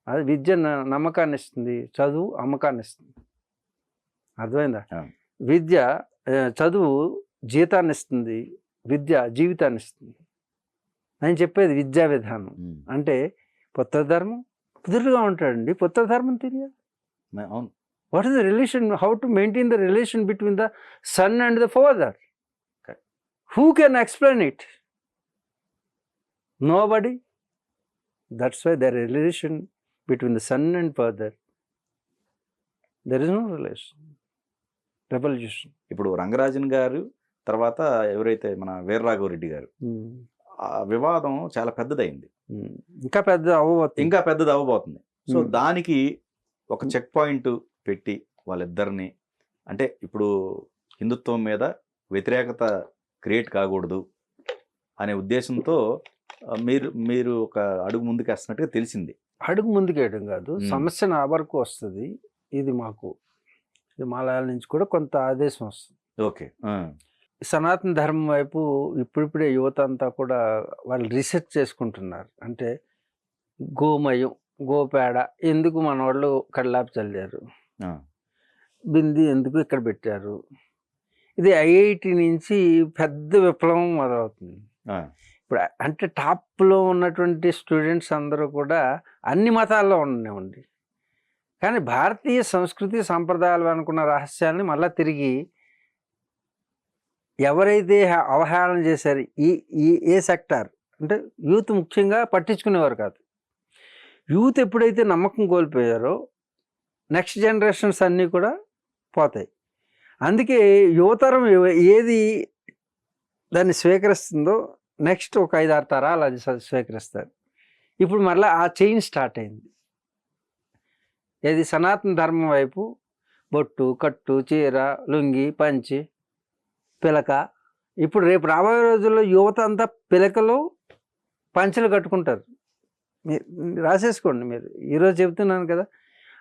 అది విద్య నమ్మకాన్ని ఇస్తుంది, చదువు అమ్మకాన్ని ఇస్తుంది. అర్థమైందా? విద్య చదువు జీతాన్ని ఇస్తుంది, విద్య జీవితాన్ని ఇస్తుంది. నేను చెప్పేది విద్యా విధానం అంటే పుత్రధర్మం. పుత్రుడుగా ఉంటాడండి, పుత్రధర్మం తెలియదు. What is the relation, how to maintain the relation between the son and the father? Who can explain it? Nobody. That's why there is relation between the son and father. There is no relation. Revolution. ఇప్పుడు రంగరాజన్ గారు తర్వాత ఎవరైతే మన వీరరాఘవరెడ్డి గారు, ఆ వివాదం చాలా పెద్దదైంది, ఇంకా పెద్దది అవ్వబోతుంది. సో దానికి ఒక చెక్ పాయింట్ పెట్టి వాళ్ళిద్దరిని, అంటే ఇప్పుడు హిందుత్వం మీద వ్యతిరేకత క్రియేట్ కాకూడదు అనే ఉద్దేశంతో మీరు ఒక అడుగు ముందుకు వేస్తున్నట్టుగా తెలిసింది. అడుగు ముందుకేయడం కాదు, సమస్య నా వరకు వస్తుంది. ఇది మాకు హిమాలయాల నుంచి కూడా కొంత ఆదేశం వస్తుంది. ఓకే. సనాతన ధర్మం వైపు ఇప్పుడిప్పుడే యువత అంతా కూడా వాళ్ళు రీసెర్చ్ చేసుకుంటున్నారు. అంటే గోమయం, గోపేడ ఎందుకు మన వాళ్ళు కళ్ళాపి చల్లారు, బింది ఎందుకు ఇక్కడ పెట్టారు, ఇది ఐఐటి నుంచి పెద్ద విప్లవం మొదలవుతుంది. ఇప్పుడు అంటే టాప్లో ఉన్నటువంటి స్టూడెంట్స్ అందరూ కూడా అన్ని మతాల్లో ఉండనివ్వండి, కానీ భారతీయ సంస్కృతి సంప్రదాయాలు అనుకున్న రహస్యాన్ని మళ్ళీ తిరిగి ఎవరైతే అవహేళన చేశారు, ఏ సెక్టార్ అంటే యూత్ ముఖ్యంగా పట్టించుకునేవారు కాదు. యూత్ ఎప్పుడైతే నమ్మకం కోల్పోయారో నెక్స్ట్ జనరేషన్స్ అన్నీ కూడా పోతాయి. అందుకే యువతరం ఏది దాన్ని స్వీకరిస్తుందో నెక్స్ట్ ఒక 5-6 తరాలు అది స్వీకరిస్తారు. ఇప్పుడు మళ్ళీ ఆ చైన్ స్టార్ట్ అయింది. ఏది సనాతన ధర్మం వైపు బొట్టు, కట్టు, చీర, లుంగి, పంచి, పిలక. ఇప్పుడు రేపు రాబోయే రోజుల్లో యువత అంతా పిలకలు, పంచలు కట్టుకుంటారు. మీరు రాసేసుకోండి. మీరు ఈరోజు చెబుతున్నాను కదా,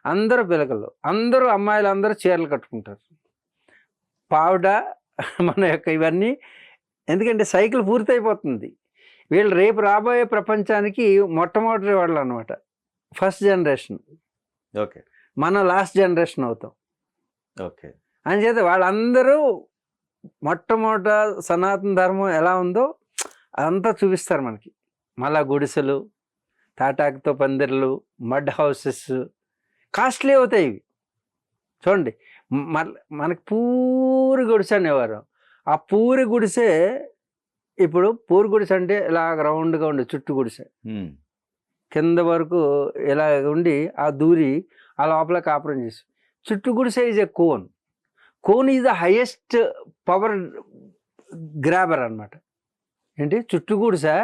అందరూ పిలకలు, అందరూ అమ్మాయిలు అందరూ చీరలు కట్టుకుంటారు. పావుడ మన యొక్క ఇవన్నీ, ఎందుకంటే సైకిల్ పూర్తయిపోతుంది. వీళ్ళు రేపు రాబోయే ప్రపంచానికి మొట్టమొదటి వాళ్ళు అనమాట, ఫస్ట్ జనరేషన్. ఓకే, మన లాస్ట్ జనరేషన్ అవుతాం. ఓకే. అని వాళ్ళందరూ మొట్టమొదట సనాతన ధర్మం ఎలా ఉందో అదంతా చూపిస్తారు మనకి. మళ్ళా గుడిసెలు, తాటాకుతో పందిర్లు, మడ్ హౌసెస్, కాస్ట్లీ అవుతాయి ఇవి. చూడండి, మనకి పూరి గుడిసె అనేవారు. ఆ పూరి గుడిసె ఇప్పుడు పూరి గుడిసె అంటే ఇలా రౌండ్గా ఉండే చుట్టూ గుడిసె, కింద వరకు ఇలా ఉండి ఆ దూరి ఆ లోపల కాపురం చేసి, చుట్టూ గుడిసె is a cone. Cone is the highest power grabber అనమాట. ఏంటి, చుట్టూ గుడిసె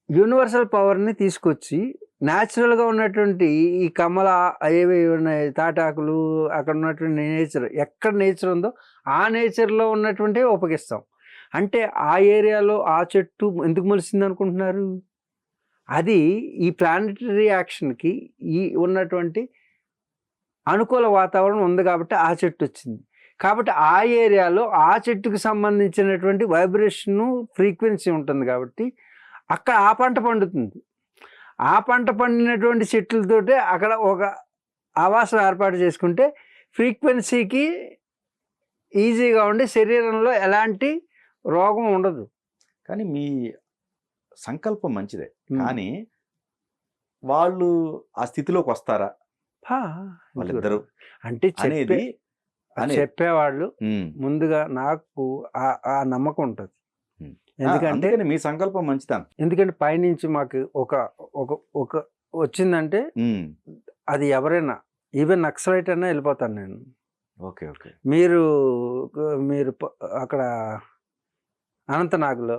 యూనివర్సల్ పవర్ని తీసుకొచ్చి న్యాచురల్గా ఉన్నటువంటి ఈ కమ్మల ఏవి ఉన్నాయి, తాటాకులు, అక్కడ ఉన్నటువంటి నేచర్, ఎక్కడ నేచర్ ఉందో ఆ నేచర్లో ఉన్నటువంటివి ఉపయోగిస్తాం. అంటే ఆ ఏరియాలో ఆ చెట్టు ఎందుకు మొలిసింది అనుకుంటున్నారు? అది ఈ ప్లానెటరీ యాక్షన్‌కి ఈ ఉన్నటువంటి అనుకూల వాతావరణం ఉంది కాబట్టి ఆ చెట్టు వచ్చింది. కాబట్టి ఆ ఏరియాలో ఆ చెట్టుకి సంబంధించినటువంటి వైబ్రేషను, ఫ్రీక్వెన్సీ ఉంటుంది కాబట్టి అక్కడ ఆ పంట పండుతుంది. ఆ పంట పండినటువంటి చెట్లతోటే అక్కడ ఒక ఆవాసం ఏర్పాటు చేసుకుంటే ఫ్రీక్వెన్సీకి ఈజీగా ఉండి శరీరంలో ఎలాంటి రోగం ఉండదు. కానీ మీ సంకల్పం మంచిదే. హ్మ్. కానీ వాళ్ళు ఆ స్థితిలోకి వస్తారా? హా! వాళ్ళిద్దరూ అంటే అనేది చెప్పేవాళ్ళు హ్మ్. ముందుగా నాకు ఆ నమ్మకం ఉంటది. హ్మ్. ఎందుకంటే అందుకని మీ సంకల్పం మంచిదన్న. ఎందుకంటే పైనుంచి మాకు ఒక ఒక ఒక వచ్చిందంటే హ్మ్. అది ఎవరైనా ఈవెన్ నక్సలైట్ అయినా వెళ్ళిపోతాను నేను. ఓకే. ఓకే. మీరు మీరు అక్కడ అనంతనాగ్‌లో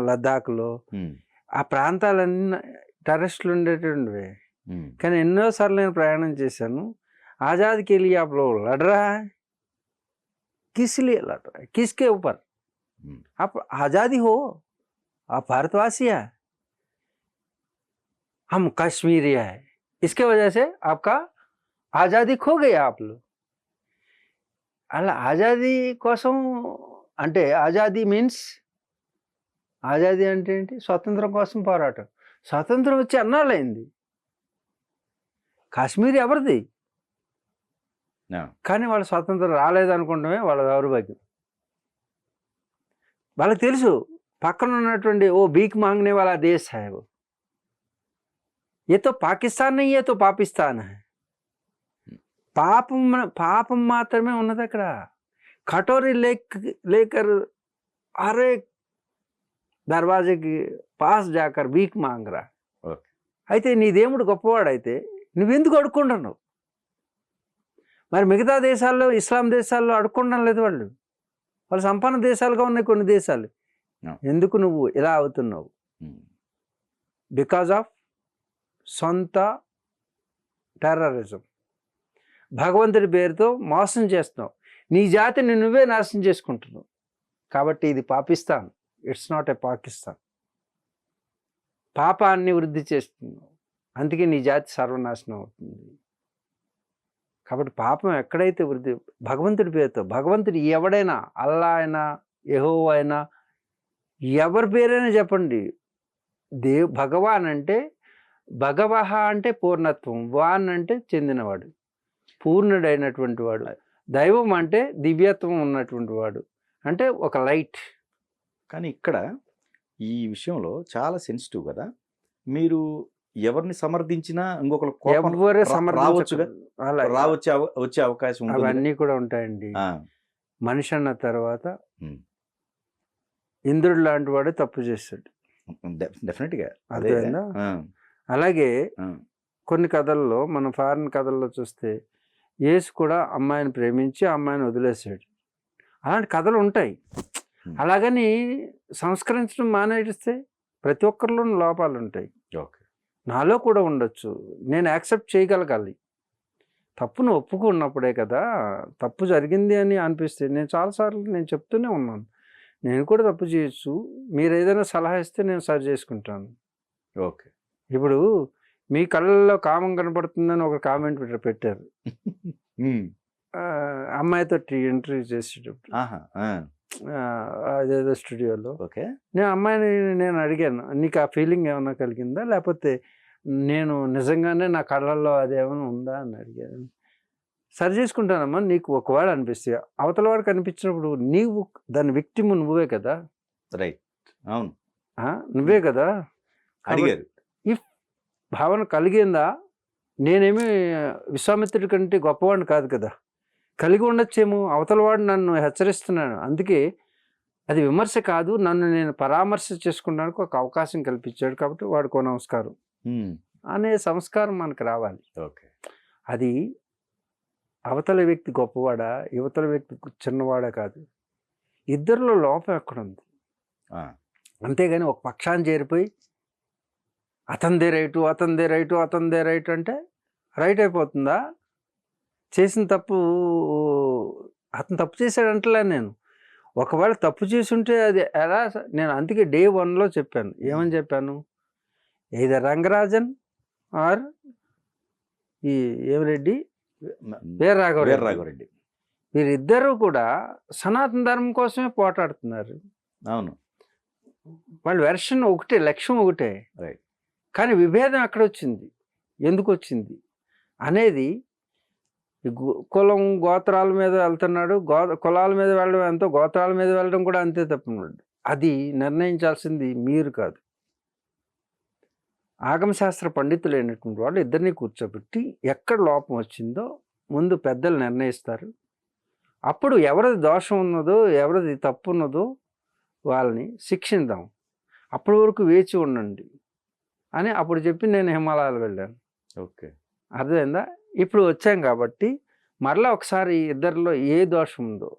లద్దాఖ్‌లో హ్మ్. ఆ ప్రాంతాలన్నీ టెర్రరిస్టులు ఉండేటువంటివే. హ్మ్. కానీ ఎన్నో సార్లు నేను ప్రయాణం చేశాను. ఆజాద్ కే లియే ఆప్ లోగ్ లड़ रहा है, किस लिए लड़ रहा है? किसके ऊपर? హ్మ్. आप आज़ादी हो, आप भारतवासी हैं, हम कश्मीरी हैं, इसके वजह से आपका ఆజాదీ ఖో గయా आप लोग. అలా ఆజాదీ కోసం అంటే ఆజాదీ మీన్స్ ఆజాదీ అంటే ఏంటి? స్వతంత్రం కోసం పోరాటం. స్వతంత్రం వచ్చి ఎన్నాళ్ళయింది? కాశ్మీర్ ఎవరిది? ఆ! కానీ వాళ్ళు స్వతంత్రం రాలేదనుకోవడమే వాళ్ళ దౌర్భాగ్యం. వాళ్ళకి తెలుసు పక్కన ఉన్నటువంటి ఓ భీక్ మాంగనే వాలా దేశ్ హై వో. ये तो పాకిస్తాన్ नहीं ये तो పాపిస్తాన్ है. పాపం మాత్రమే ఉన్నది అక్కడ. కటోరీ లేకర్ हर एक దర్వాజే కి పాస్ జాకర్ భీక్ మాంగ్ రా. ఓకే. అయితే నీ దేవుడు గొప్పవాడైతే నువ్వెందుకు అడుక్కుంటున్నావు? మరి మిగతా దేశాల్లో ఇస్లాం దేశాల్లో అడుక్కోవడం లేదు వాళ్ళు. వాళ్ళు సంపన్న దేశాలుగా ఉన్నాయి కొన్ని దేశాలు. ఎందుకు నువ్వు ఇలా అవుతున్నావు? బికాజ్ ఆఫ్ సొంత టెర్రరిజం. భగవంతుడి పేరుతో మోసం చేస్తున్నావు. నీ జాతిని నువ్వే నాశనం చేసుకుంటున్నావు. కాబట్టి ఇది Pakistan, it's not a Pakistan. పాపాన్ని వృద్ధి చేస్తున్నావు, అందుకే నీ జాతి సర్వనాశనం అవుతుంది. కాబట్టి పాపం ఎక్కడైతే వృద్ధి భగవంతుడి పేరుతో, భగవంతుడు ఎవడైనా అల్లా అయినా యెహోవా అయినా ఎవరి పేరైనా చెప్పండి, భగవాన్ అంటే భగవహ అంటే పూర్ణత్వం, వాన్ అంటే చెందినవాడు, పూర్ణుడైనటువంటి వాడు. దైవం అంటే దివ్యత్వం ఉన్నటువంటి వాడు, అంటే ఒక లైట్. కానీ ఇక్కడ ఈ విషయంలో చాలా సెన్సిటివ్ కదా. మీరు ఎవరిని సమర్థించినా ఇంకొకరు కోపం ఎవరు రావచ్చుగా, వచ్చే అవకాశం ఉంటుంది. అవన్నీ కూడా ఉంటాయండి. మనిషి అన్న తర్వాత హ్మ్. ఇంద్రుడు లాంటి వాడే తప్పు చేస్తాడు. డెఫినెట్గా అదే. అర్థమైందా? అలాగే కొన్ని కథల్లో, మనం ఫారిన్ కథల్లో చూస్తే యేసు కూడా అమ్మాయిని ప్రేమించి ఆ అమ్మాయిని వదిలేసాడు. అలాంటి కథలు ఉంటాయి. అలాగని సంస్కరించడం మానేస్తే ప్రతి ఒక్కరిలోనూ లోపాలు ఉంటాయి. ఓకే. నాలో కూడా ఉండొచ్చు, నేను యాక్సెప్ట్ చేయగలగాలి. తప్పును ఒప్పుకున్నప్పుడే కదా, తప్పు జరిగింది అని అనిపిస్తే నేను చాలాసార్లు నేను చెప్తూనే ఉన్నాను, నేను కూడా తప్పు చేయొచ్చు, మీరు ఏదైనా సలహా ఇస్తే నేను సరి చేసుకుంటాను. ఓకే. ఇప్పుడు మీ కళ్ళల్లో కామం కనపడుతుందని ఒక కామెంట్ పెట్టారు అమ్మాయితో ఇంటర్వ్యూ చేసేటప్పుడు అదేదో స్టూడియోలో. ఓకే. నేను అమ్మాయిని నేను అడిగాను, నీకు ఆ ఫీలింగ్ ఏమైనా కలిగిందా, లేకపోతే నేను నిజంగానే నా కళ్ళల్లో అదేమైనా ఉందా అని అడిగాను. సరి చేసుకుంటానమ్మా, నీకు ఒకవేళ అనిపిస్తే, అవతల వాడు కనిపించినప్పుడు నీవు దాని విక్టిమ్ నువ్వే కదా. రైట్. అవును, నువ్వే కదా అడిగారు. ఇఫ్ భావన కలిగిందా, నేనేమి విశ్వామిత్రుడి కంటే గొప్పవాడిని కాదు కదా, కలిగి ఉండొచ్చేమో, అవతల వాడు నన్ను హెచ్చరిస్తున్నాను, అందుకే అది విమర్శ కాదు, నన్ను నేను పరామర్శ చేసుకున్నానికి ఒక అవకాశం కల్పించాడు, కాబట్టి వాడికో నమస్కారం అనే సంస్కారం మనకు రావాలి. ఓకే. అది అవతల వ్యక్తి గొప్పవాడా, యువతల వ్యక్తి చిన్నవాడా కాదు, ఇద్దరిలో లోపం ఎక్కడుంది. అంతేగాని ఒక పక్షాన్ని చేరిపోయి అతందే రైటు అతందే రైటు అతందే రైట్ అంటే రైట్ అయిపోతుందా? చేసిన తప్పు అతను తప్పు చేశాడంటలే నేను. ఒకవేళ తప్పు చేసుంటే అది ఎలా నేను అందుకే డే 1లో చెప్పాను. ఏమని చెప్పాను? ఎయిదర్ రంగరాజన్ ఆర్ ఈ రెడ్డి వీర రాఘవరెడ్డి రాఘవరెడ్డి. వీరిద్దరూ కూడా సనాతన ధర్మం కోసమే పోరాడుతున్నారు. అవును. వాళ్ళ వెర్షన్ ఒకటే, లక్ష్యం ఒకటే. రైట్. కానీ విభేదం ఎక్కడొచ్చింది, ఎందుకు వచ్చింది అనేది కులం గోత్రాల మీద వెళ్తున్నాడు. కులాల మీద వెళ్ళడం ఎంతో, గోత్రాల మీద వెళ్ళడం కూడా అంతే తప్పున్నాడు. అది నిర్ణయించాల్సింది మీరు కాదు. ఆగమశాస్త్ర పండితులైనటువంటి వాళ్ళు ఇద్దరిని కూర్చోబెట్టి ఎక్కడ లోపం వచ్చిందో ముందు పెద్దలు నిర్ణయిస్తారు. అప్పుడు ఎవరిది దోషం ఉన్నదో, ఎవరిది తప్పు ఉన్నదో వాళ్ళని శిక్షిద్దాం. అప్పటి వరకు వేచి ఉండండి అని అప్పుడు చెప్పి నేను హిమాలయాలు వెళ్ళాను. ఓకే. అర్థమైందా? ఇప్పుడు వచ్చాం కాబట్టి మరలా ఒకసారి ఇద్దరిలో ఏ దోషం ఉందో.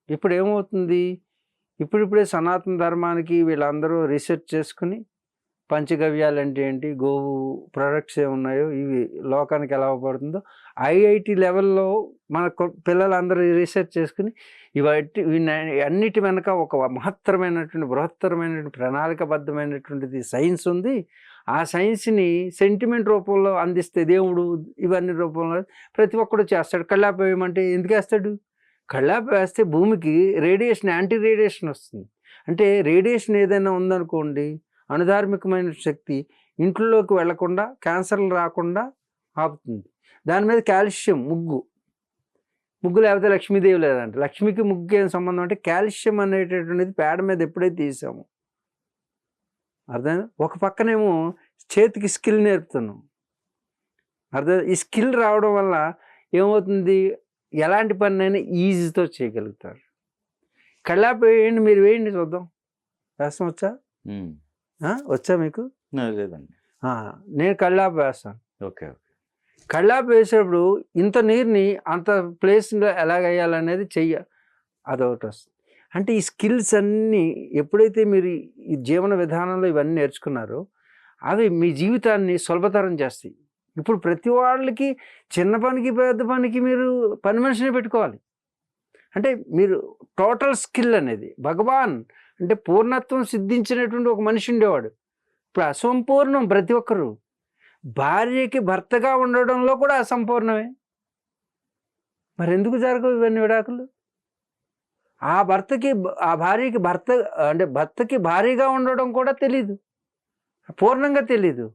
ఇప్పుడు ఏమవుతుంది, ఇప్పుడిప్పుడే సనాతన ధర్మానికి వీళ్ళందరూ రీసెర్చ్ చేసుకుని పంచగవ్యాలు అంటే ఏంటి, గోవు ప్రొడక్ట్స్ ఏమున్నాయో, ఇవి లోకానికి ఎలా ఉపయోగపడుతుందో ఐఐటి లెవెల్లో మన పిల్లలందరూ రీసెర్చ్ చేసుకుని అన్నిటి వెనక ఒక మహత్తరమైనటువంటి బృహత్తరమైనటువంటి ప్రణాళికబద్ధమైనటువంటిది సైన్స్ ఉంది. ఆ సైన్స్ని సెంటిమెంట్ రూపంలో అందిస్తే దేవుడు ఇవన్నీ రూపంలో ప్రతి ఒక్కడు చేస్తాడు. కళ్ళాపి వేయమంటే ఎందుకు వేస్తాడు? కళ్ళాపి వేస్తే భూమికి రేడియేషన్, యాంటీ రేడియేషన్ వస్తుంది. అంటే రేడియేషన్ ఏదైనా ఉందనుకోండి, అణుధార్మికమైన శక్తి ఇంట్లోకి వెళ్లకుండా, క్యాన్సర్లు రాకుండా ఆపుతుంది. దాని మీద కాల్షియం ముగ్గు లేకపోతే లక్ష్మీదేవి లేదంటే, లక్ష్మికి ముగ్గుకి ఏం సంబంధం అంటే కాల్షియం అనేటటువంటిది పేడ మీద ఎప్పుడైతే తీసామో అర్థం. ఒక పక్కనేమో చేతికి స్కిల్ నేర్పుతున్నాం. అర్థం. ఈ స్కిల్ రావడం వల్ల ఏమవుతుంది, ఎలాంటి పనినైనా ఈజీతో చేయగలుగుతారు. కళ్ళాపి వేయండి, మీరు వేయండి చూద్దాం. వేస్తాం వచ్చా? వచ్చా మీకు? లేదండి. నేను కళ్ళాపి వేస్తాను. ఓకే. కళ్ళాపి వేసేటప్పుడు ఇంత నీరుని అంత ప్లేస్లో ఎలాగేయాలనేది అదొకటి వస్తుంది. అంటే ఈ స్కిల్స్ అన్నీ ఎప్పుడైతే మీరు ఈ జీవన విధానంలో ఇవన్నీ నేర్చుకున్నారో అవి మీ జీవితాన్ని సులభతరం చేస్తాయి. ఇప్పుడు ప్రతి వాళ్ళకి చిన్న పనికి పెద్ద పనికి మీరు పని మనిషిని పెట్టుకోవాలి. అంటే మీరు టోటల్ స్కిల్ అనేది భగవాన్ అంటే పూర్ణత్వం సిద్ధించినటువంటి ఒక మనిషి ఉండేవాడు. ఇప్పుడు అసంపూర్ణం ప్రతి ఒక్కరు. భార్యకి భర్తగా ఉండడంలో కూడా అసంపూర్ణమే. మరి ఎందుకు జరగవు ఇవన్నీ విడాకులు? ఆ భార్యకి భర్తకి భార్యగా ఉండడం కూడా తెలీదు, పూర్ణంగా తెలీదు.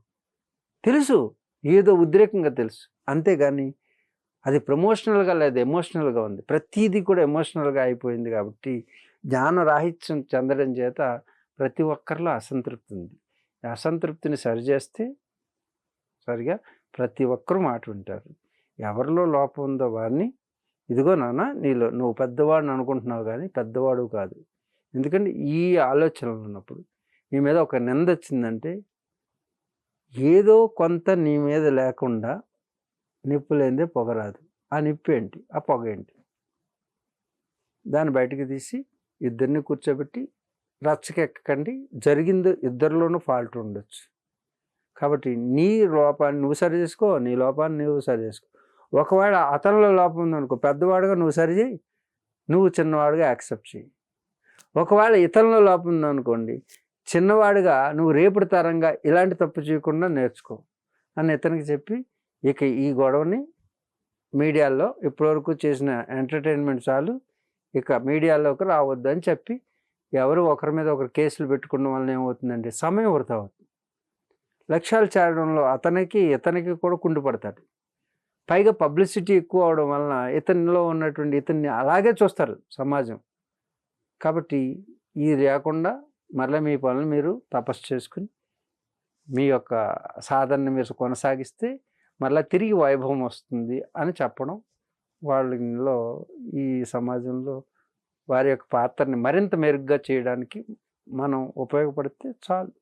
తెలుసు, ఏదో ఉద్రేకంగా తెలుసు, అంతేగాని అది ప్రమోషనల్గా లేదు, ఎమోషనల్గా ఉంది. ప్రతిదీ కూడా ఎమోషనల్గా అయిపోయింది. కాబట్టి జ్ఞానరాహిత్యం చెందడం చేత ప్రతి ఒక్కరిలో అసంతృప్తి ఉంది. అసంతృప్తిని సరిచేస్తే సరిగా ప్రతి ఒక్కరూ మాట వింటారు. ఎవరిలో లోపం ఉందో వారిని, ఇదిగో నాన్న నీలో నువ్వు పెద్దవాడిని అనుకుంటున్నావు కానీ పెద్దవాడు కాదు. ఎందుకంటే ఈ ఆలోచనలు ఉన్నప్పుడు నీ మీద ఒక నింద వచ్చిందంటే ఏదో కొంత నీ మీద లేకుండా నిప్పు లేనిదే పొగరాదు. ఆ నిప్పు ఏంటి, ఆ పొగ ఏంటి, దాన్ని బయటికి తీసి ఇద్దరిని కూర్చోబెట్టి రచ్చకెక్కకండి. జరిగింది ఇద్దరిలోనూ ఫాల్ట్ ఉండొచ్చు. కాబట్టి నీ లోపాన్ని నువ్వు సరి చేసుకో, నీ లోపాన్ని నువ్వు సరి చేసుకో. ఒకవేళ అతనిలో లోపం ఉందనుకో, పెద్దవాడుగా నువ్వు సరి చేయి, నువ్వు చిన్నవాడుగా యాక్సెప్ట్ చేయి. ఒకవేళ ఇతనిలో లోపం ఉందనుకోండి, చిన్నవాడుగా నువ్వు రేపటి తరంగా ఇలాంటి తప్పు చేయకుండా నేర్చుకో అని ఇతనికి చెప్పి ఇక ఈ గొడవని మీడియాలో ఇప్పటివరకు చేసిన ఎంటర్టైన్మెంట్ చాలు, ఇక మీడియాలోకి రావద్దు అని చెప్పి ఎవరు ఒకరి మీద ఒకరు కేసులు పెట్టుకోవడం వల్ల ఏమవుతుందంటే సమయం వృధా అవుతుంది. లక్ష్యాలు చేరడంలో ఇతనికి కూడా కుంటుపడతాడు. పైగా పబ్లిసిటీ ఎక్కువ అవడం వలన ఇతన్ని అలాగే చూస్తారు సమాజం. కాబట్టి ఇది లేకుండా మరలా మీ పనులు మీరు తపస్సు చేసుకుని మీ యొక్క సాధనని మీరు కొనసాగిస్తే మరలా తిరిగి వైభవం వస్తుంది అని చెప్పడం, వాళ్ళలో ఈ సమాజంలో వారి యొక్క పాత్రని మరింత మెరుగ్గా చేయడానికి మనం ఉపయోగపడితే చాలు.